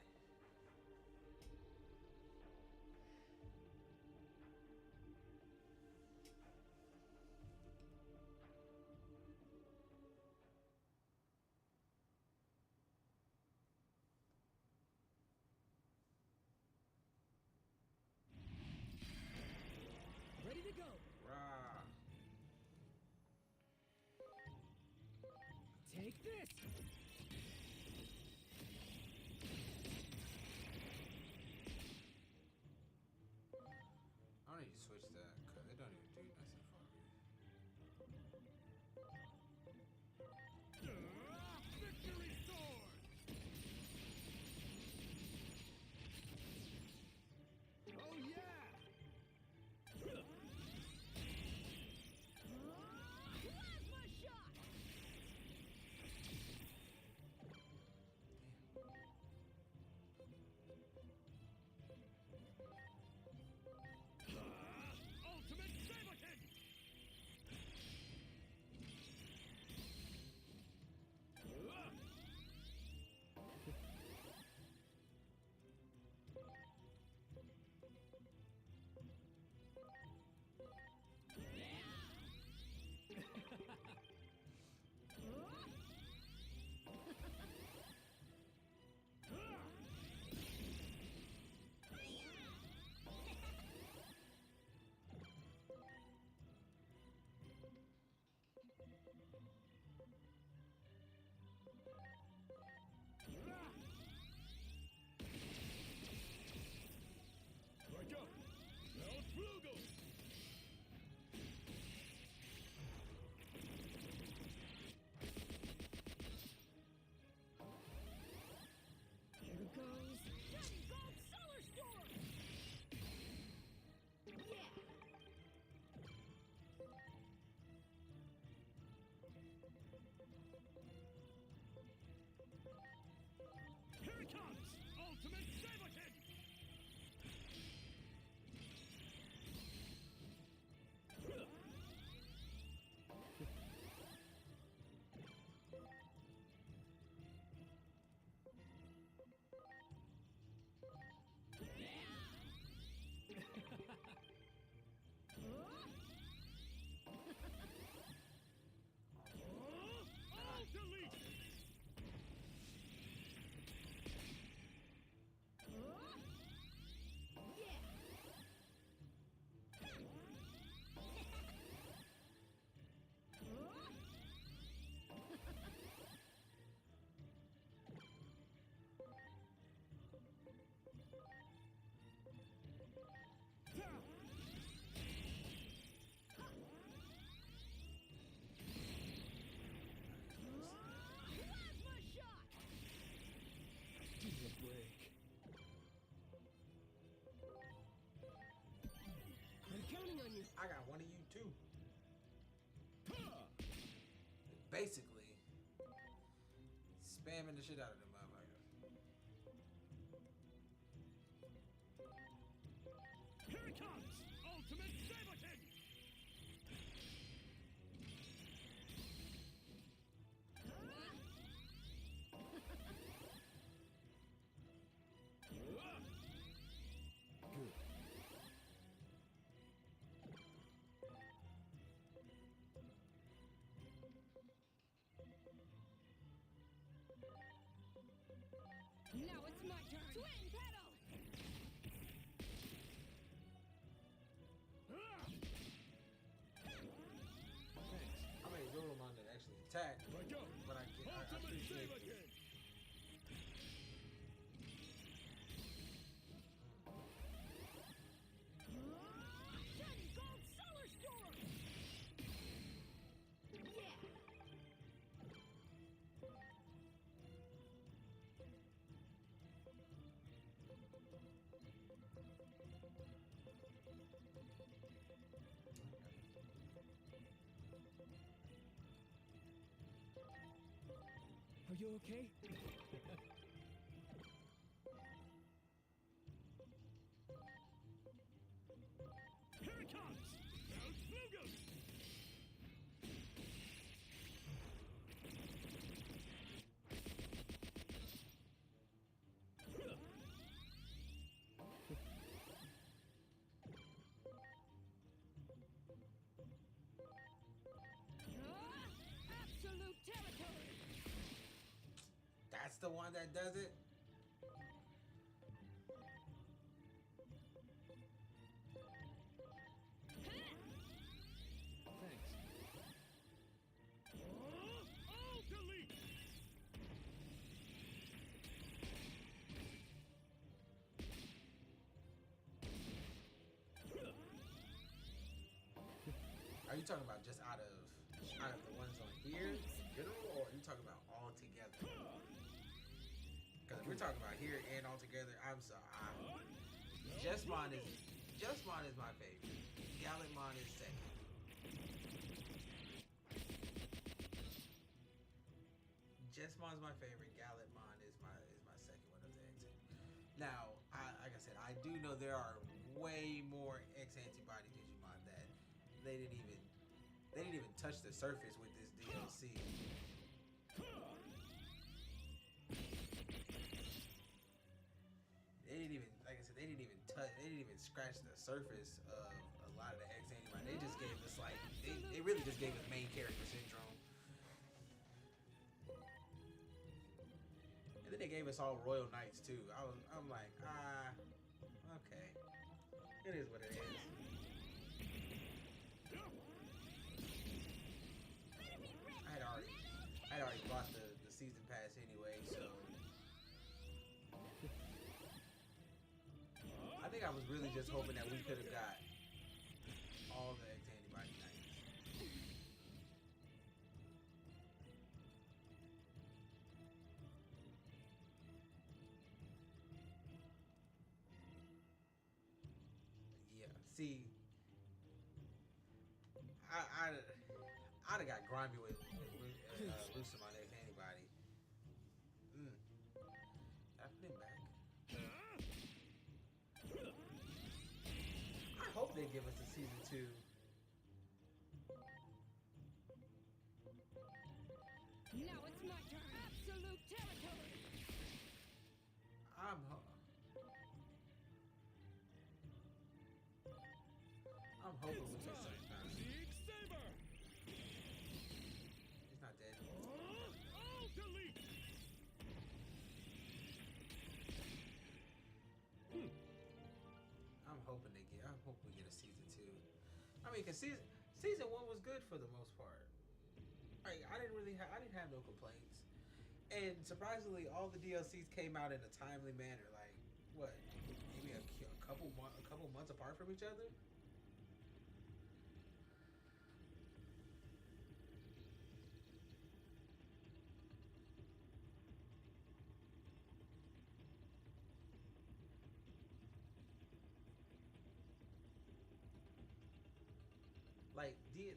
this! I don't need to switch that because it don't even do nothing for me. Victory sword! Oh yeah! Plasma shot! Ultimate Saberkin! Strike up! Outflugel! Here goes Shining Gold Solar Storm! Yeah! Here it comes! Ultimate Saberkin! Delete! Yeah! Plasma shot! Give me a break. I'm counting on you. I got one of you too. Basically, spamming the shit out of them motherfuckers. Here it comes! Ultimate Saberkin! Good. Now it's my turn. Twin pedal! Thanks. I may go them on to actually attack, Strike up! but I Ultimate appreciate it. Saberkin! Shining Gold Solar Storm! Yeah! Are you okay? Here it comes! Outflugel! Absolute territory! That's the one that does it. Thanks. All delete! Are you talking about just out of the ones on here in general, or are you talking about all together? Because if we're talking about here and all together, I'm sorry. Jesmon is my favorite. Gallantmon is second. Jesmon's my favorite. Gallantmon is my second one of the X. Now, like I said, I do know there are way more X antibody Digimon that they didn't even touch the surface with this DLC. They didn't even, like I said, they didn't even scratch the surface of a lot of the X antibody. They just gave us like, they really just gave us main character syndrome. And then they gave us all Royal Knights too. I'm like, okay, it is what it is. I had already bought the season pass anyway, so I think I was really just hoping that we could have got all the X antibody Knights. Yeah, see, I'd have got grimy with Lucemon X antibody. I put him back. I hope they give us a season 2. Now it's my turn. Absolute territory. I'm hoping we get some time. He's not dead. I hope we get a season 2. I mean, cause season 1 was good for the most part. Like, I didn't have no complaints. And surprisingly, all the DLCs came out in a timely manner. Like, what? Maybe a couple months apart from each other.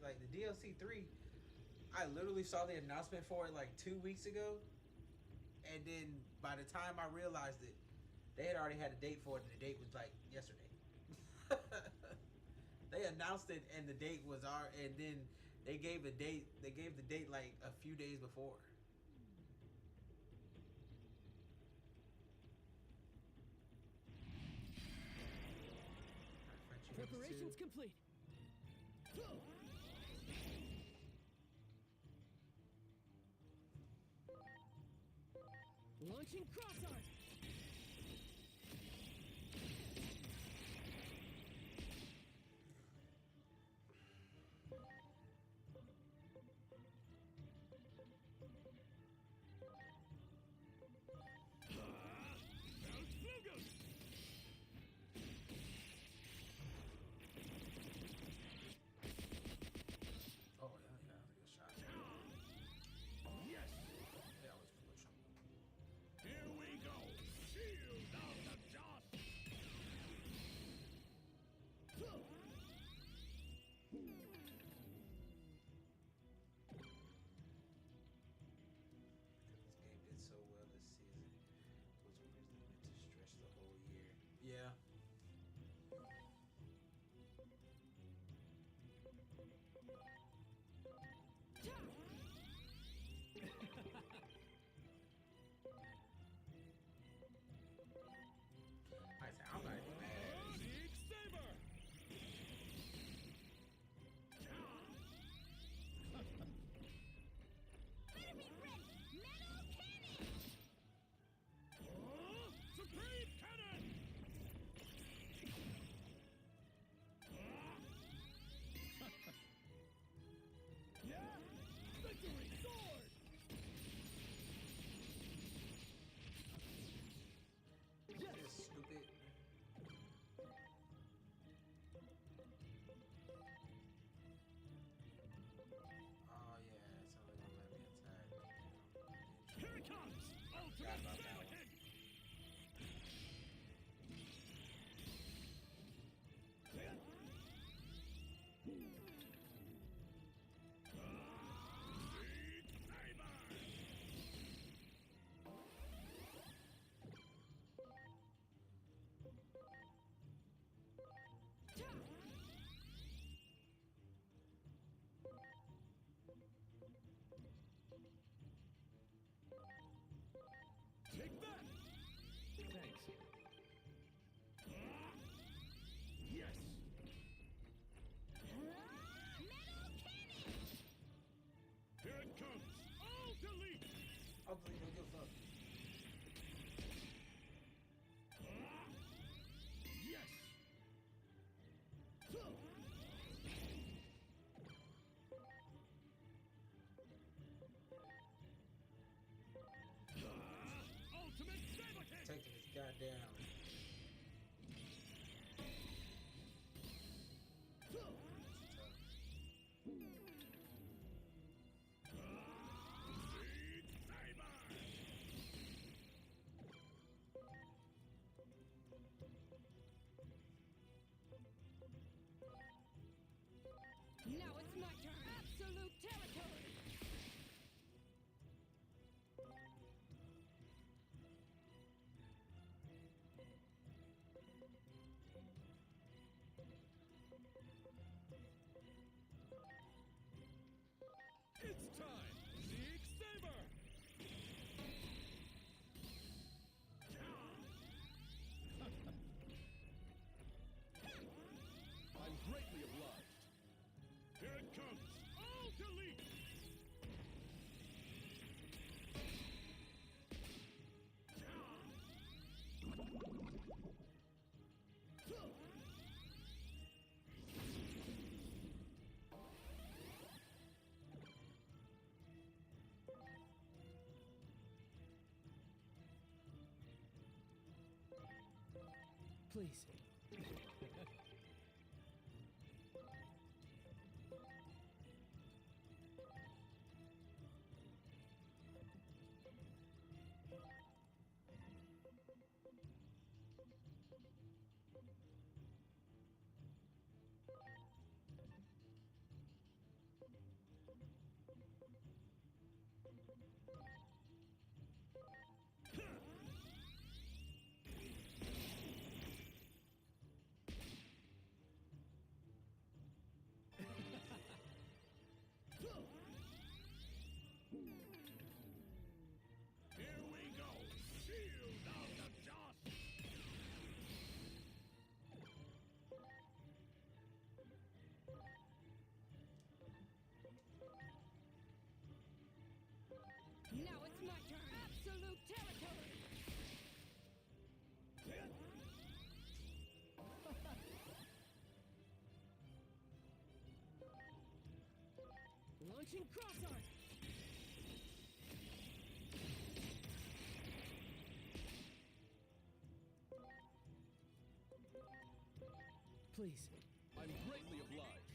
Like the DLC 3, I literally saw the announcement for it like 2 weeks ago, and then by the time I realized it, they had already had a date for it, and the date was like yesterday. They announced it, and the date was and then they gave the date. They gave the date like a few days before. Preparations complete. Launching cross art. Yeah. I'm not even mad at it. Enemy ready! Metal cannon! Supreme cannon! Yeah! Victory sword! Yes, stupid. protecting his goddamn. Now it's my turn. Absolute territory. It's time! Zeke Saber! I'm greatly obliged. Here it comes! All delete! Please. Here we go! Shield of the just! Now it's my turn. Absolute territory. Launching cross art. Please. I'm greatly obliged.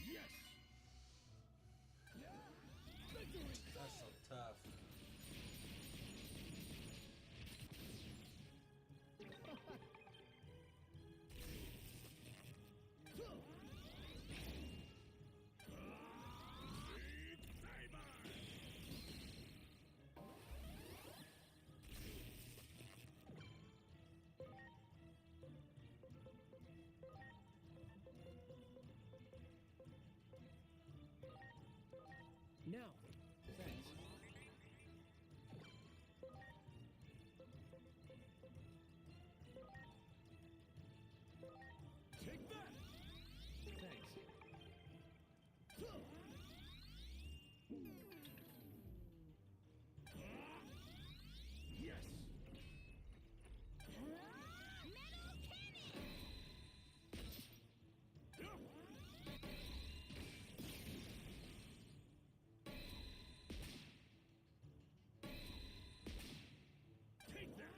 Yes! That's so tough. Now. Thanks. Take that! Thanks. Yes! Metal cannon. Take that!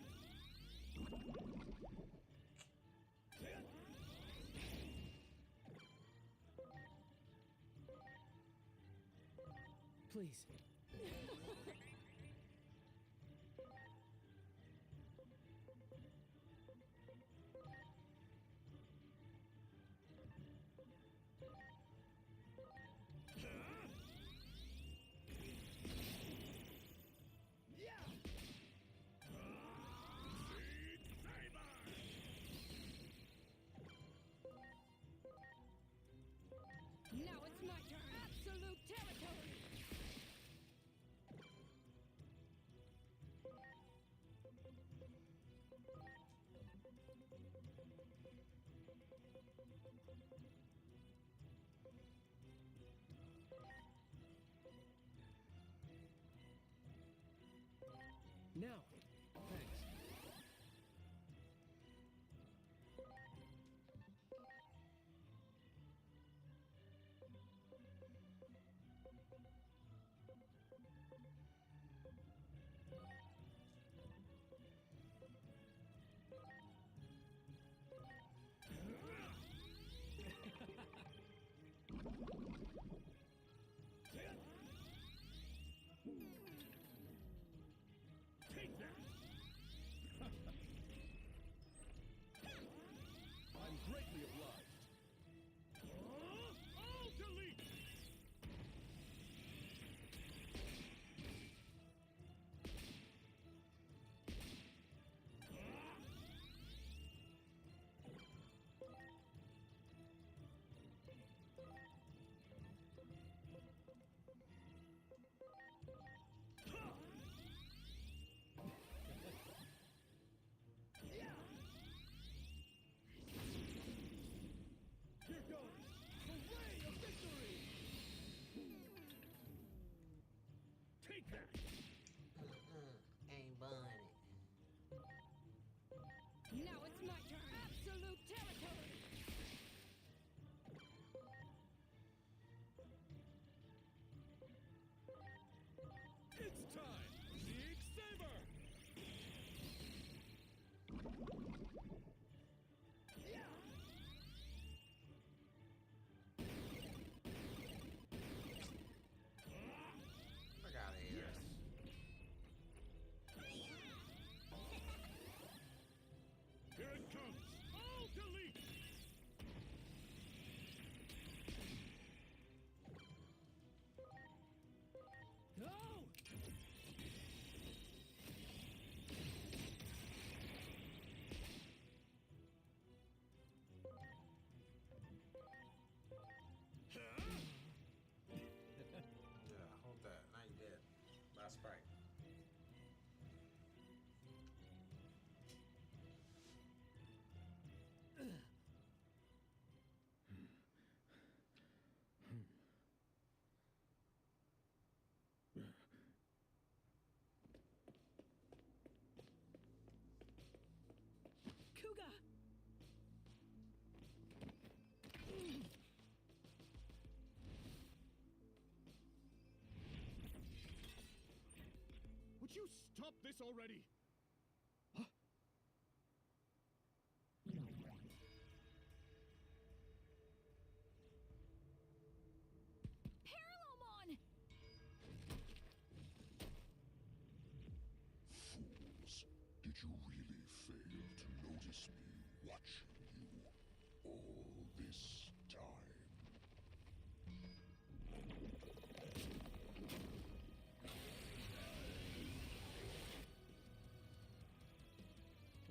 Please. Now it's my turn. Absolute territory. Now, thanks. Take that! I'm greatly obliged. All delete! Here goes the way of victory. Take that! Ain't buying it. Now it's my turn. Absolute territory. It's time. League Saber. Fuck out of here. Here it comes! All delete! Go! Yeah, hold that. Now you dead. Last sprite. Kuga! Would you stop this already? Parallelmon! Fools, did you really fail to notice me watching you all this time?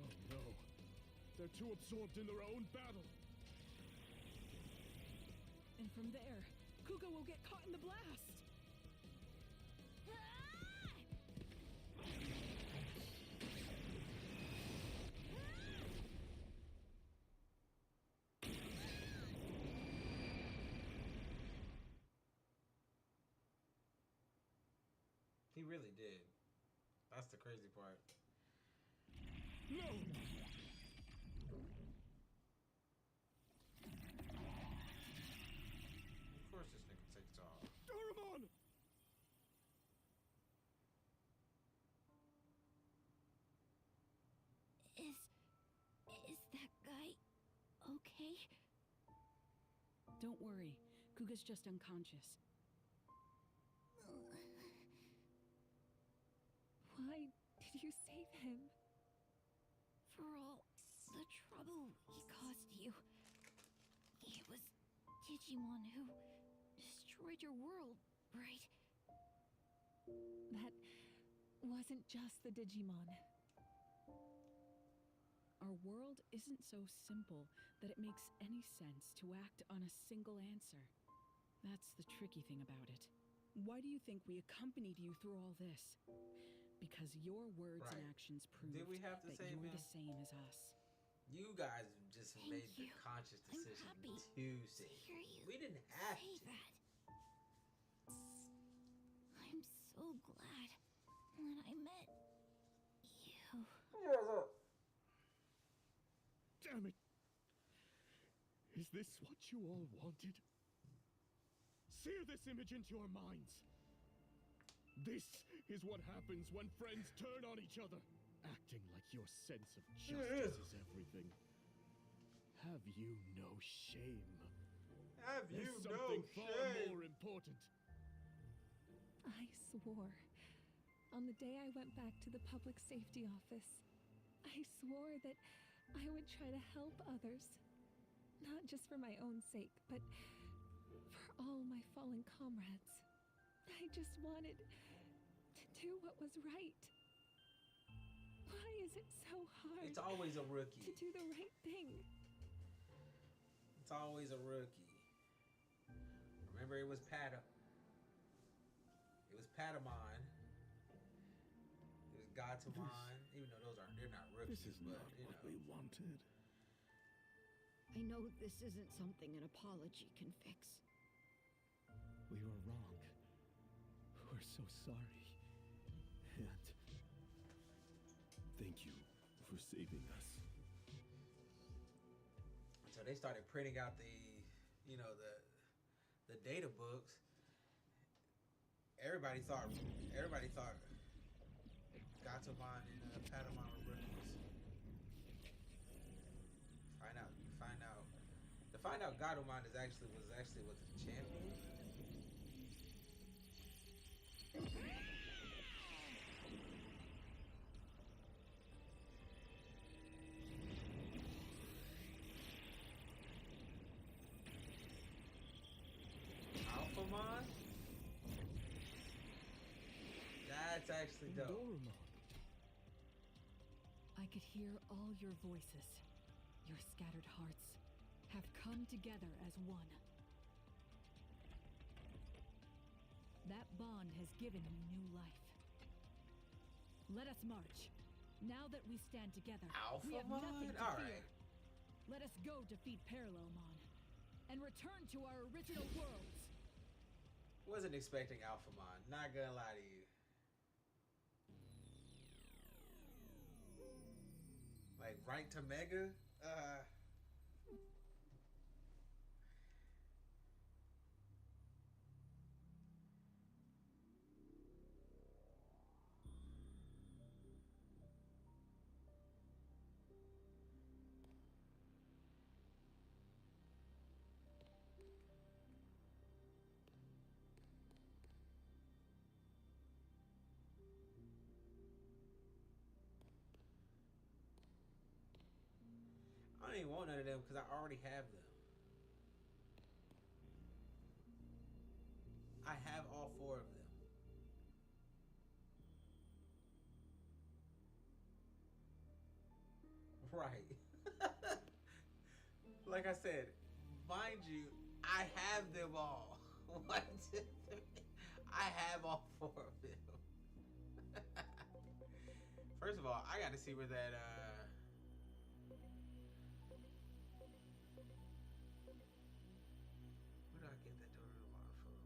Oh no. They're too absorbed in their own battle. And from there, Kuga will get caught in the blast. He really did. That's the crazy part. No! Of course this nigga takes off. Doraemon! Is that guy okay? Don't worry, Kuga's just unconscious. Why did you save him? For all the trouble he caused you. It was Digimon who destroyed your world, right? That wasn't just the Digimon. Our world isn't so simple that it makes any sense to act on a single answer. That's the tricky thing about it. Why do you think we accompanied you through all this? Because your words and Right. actions proved Did we have to that save you're him? the same as us. You guys just Thank made the you. conscious I'm decision happy to save to hear him. you We didn't have say to. that. so glad when I met you. Damn it! Is this what you all wanted? Sear this image into your minds. This is what happens when friends turn on each other. Acting like your sense of justice is everything. Have you no shame? Have you There's no something far shame? more important. I swore. On the day I went back to the public safety office, I swore that I would try to help others. Not just for my own sake, but for all my fallen comrades. I just wanted to do what was right. Why is it so hard? It's always a rookie. To do the right thing. It's always a rookie. Remember, it was Patamon. It was Patamon. It was Gatomon. Even though they're not rookies, This is but not you what know. we wanted. I know this isn't something an apology can fix. We were wrong. We're so sorry. And thank you for saving us. So they started printing out the data books. Everybody thought Gatomon and Patamon were rookies. Find out Gatomon was actually the champion. Alphamon? That's actually dope. Doraemon. I could hear all your voices. Your scattered hearts have come together as one. That bond has given you new life. Let us march. Now that we stand together, we have nothing to fear. Let us go defeat Parallelmon and return to our original worlds. Wasn't expecting Alphamon. Not gonna lie to you. Like right to Mega? I don't even want none of them because I already have them. I have all 4 of them. Right. Like I said, mind you, I have them all. 1, 2, 3. I have all 4 of them. First of all, I got to see where that where do I get that Doraemon from?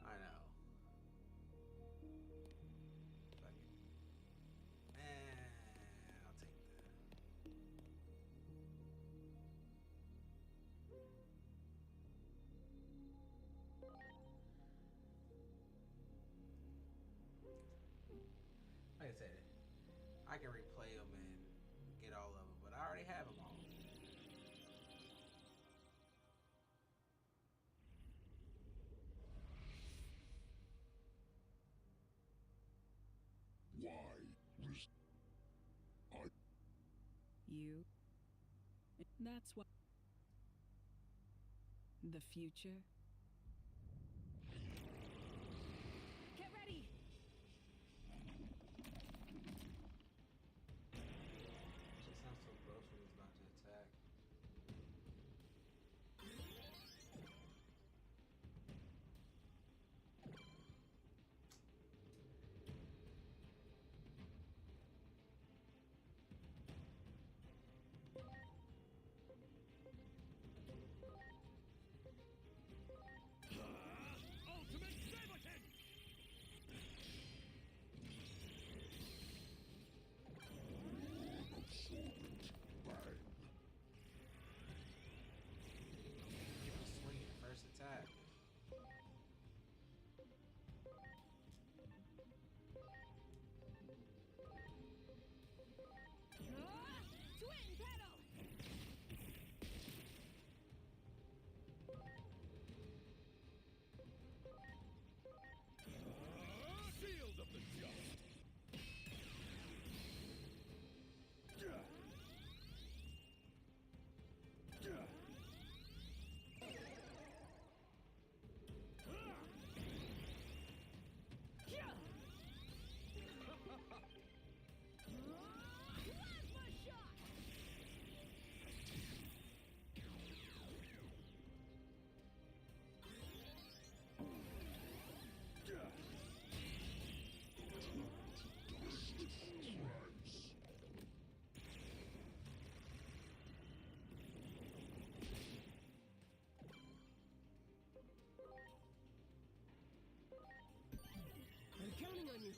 I know. Fuck it. I'll take that. Like I said, I can replay them and get all of them, but I already have them all. You. That's what. The future. Get ready! She sounds so gross when he's about to attack. counting on you.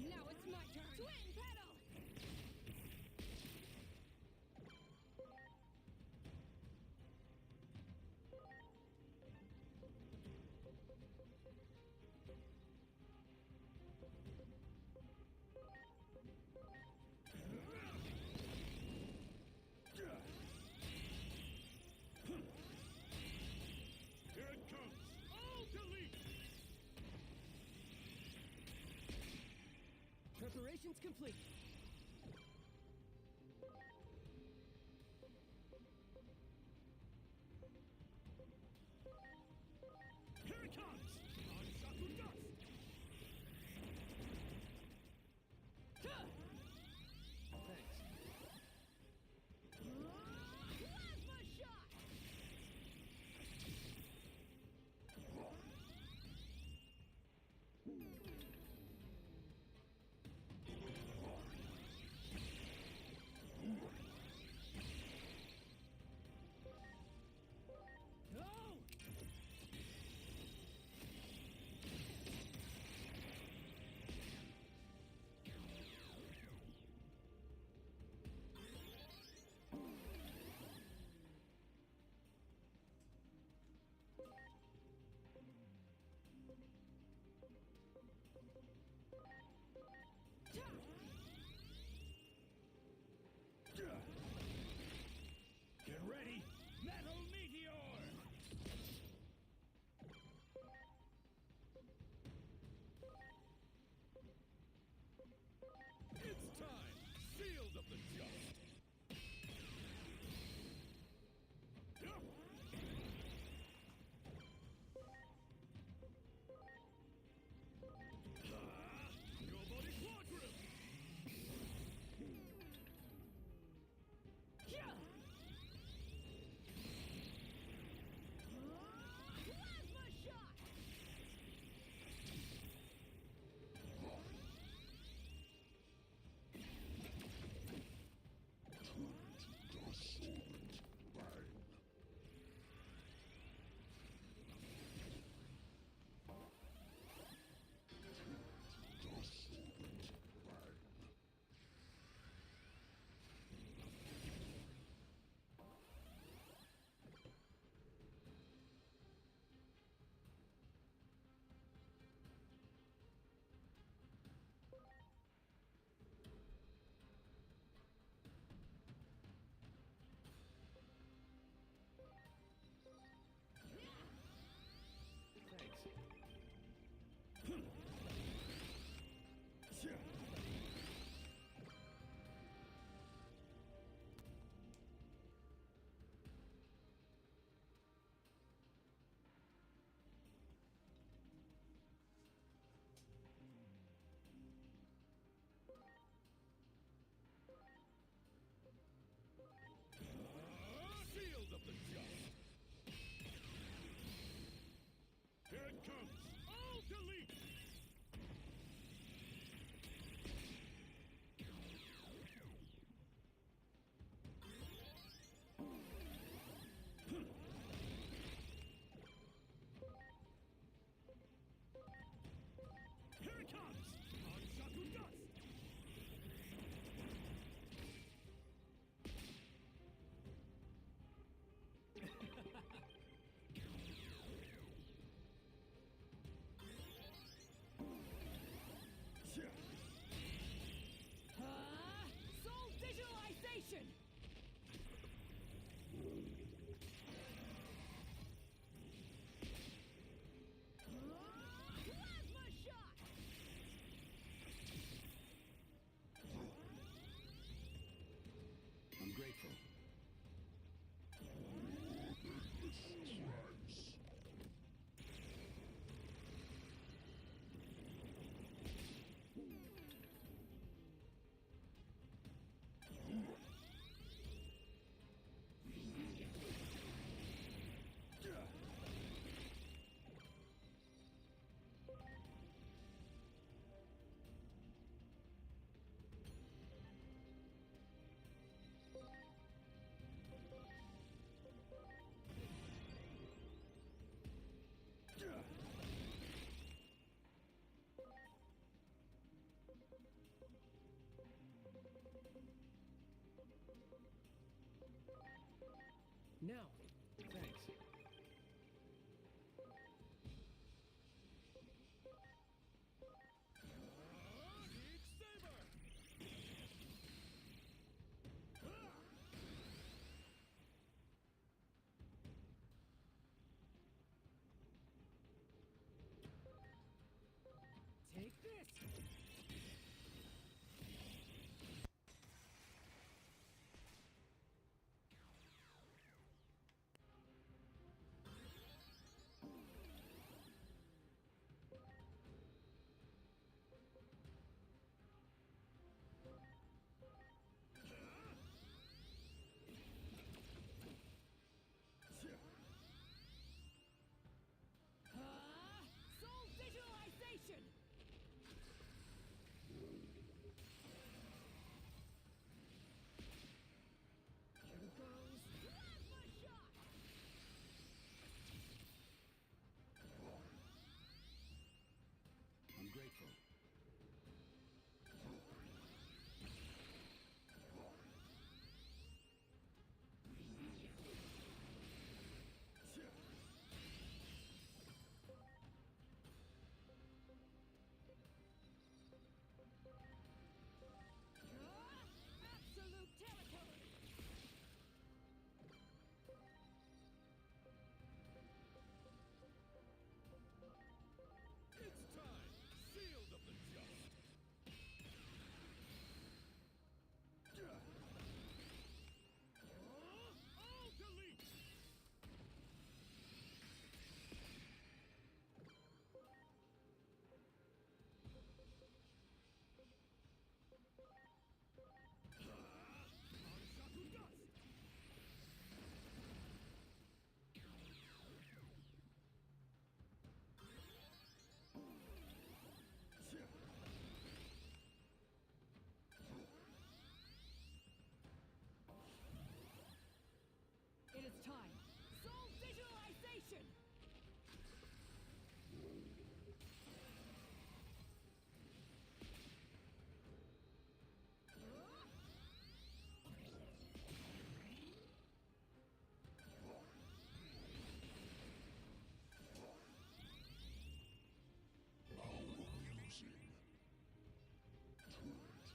Now it's my turn. Twin pedal. Here it comes! All delete! Preparations complete. Here it comes! Anshaku dust! Plasma shot. Go! Get ready! Metal Meteor! It's time! Sealed of the just! Your body quadrip! Plasma shot. Now, thanks. Take this! Soul visualization! Here goes plasma shot! I'm grateful. Absolute territory! It's time! Sealed of the just! All delete! Unshaku dust! It is time! Soul visualization! Losing.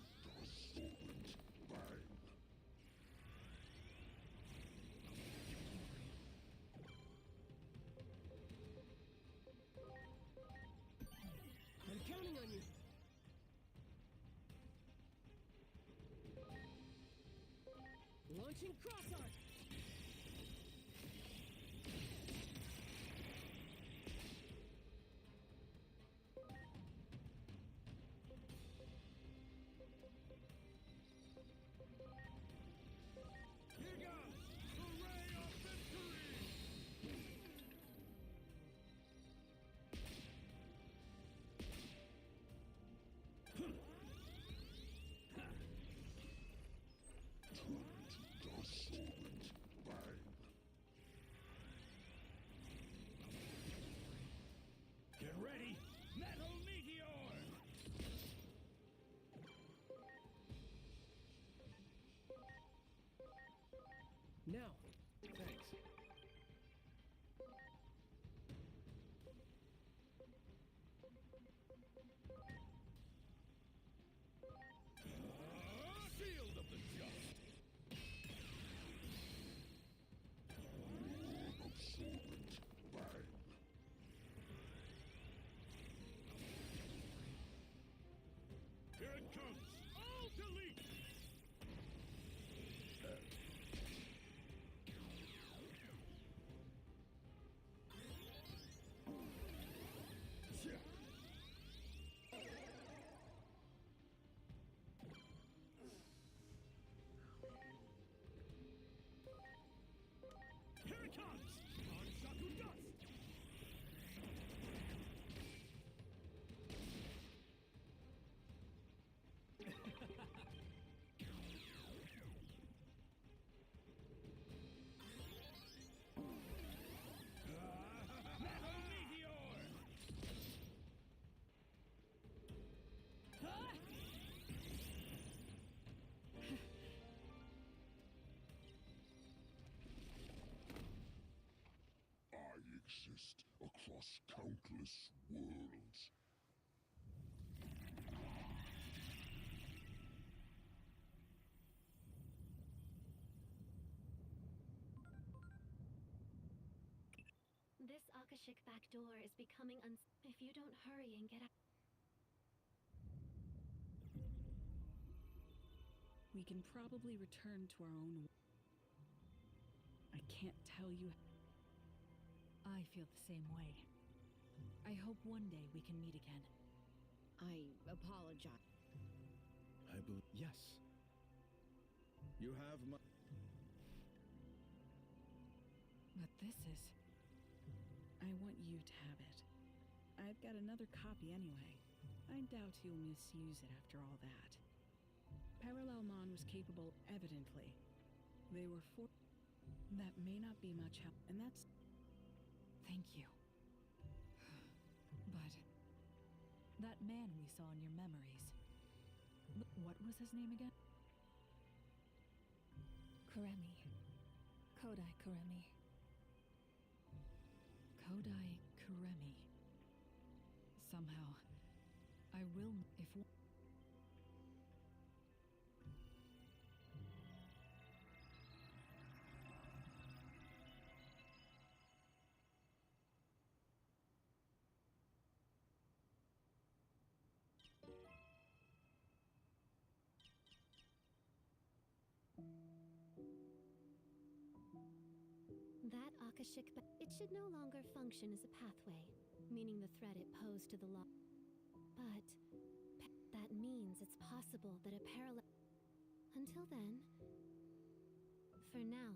Turn to dust, solvent, bang. I'm counting on you. Launching cross arc. Here goes the ray of victory! Turn to dust, solvent, countless worlds. This Akashic back door is becoming if you don't hurry and get out. We can probably return to our own. I can't tell you. I feel the same way. I hope one day we can meet again. I apologize. I believe. Yes. You have my. But this is. I want you to have it. I've got another copy anyway. I doubt you'll misuse it after all that. Parallelmon was capable, evidently. They were for. That may not be much help, and that's. Thank you. But that man we saw in your memories. What was his name again? Kuremi. Kodai Kuremi. Kodai Kuremi. Somehow, I will if. That Akashic it should no longer function as a pathway, meaning the threat it posed to the law. But that means it's possible that a parallel. Until then, for now,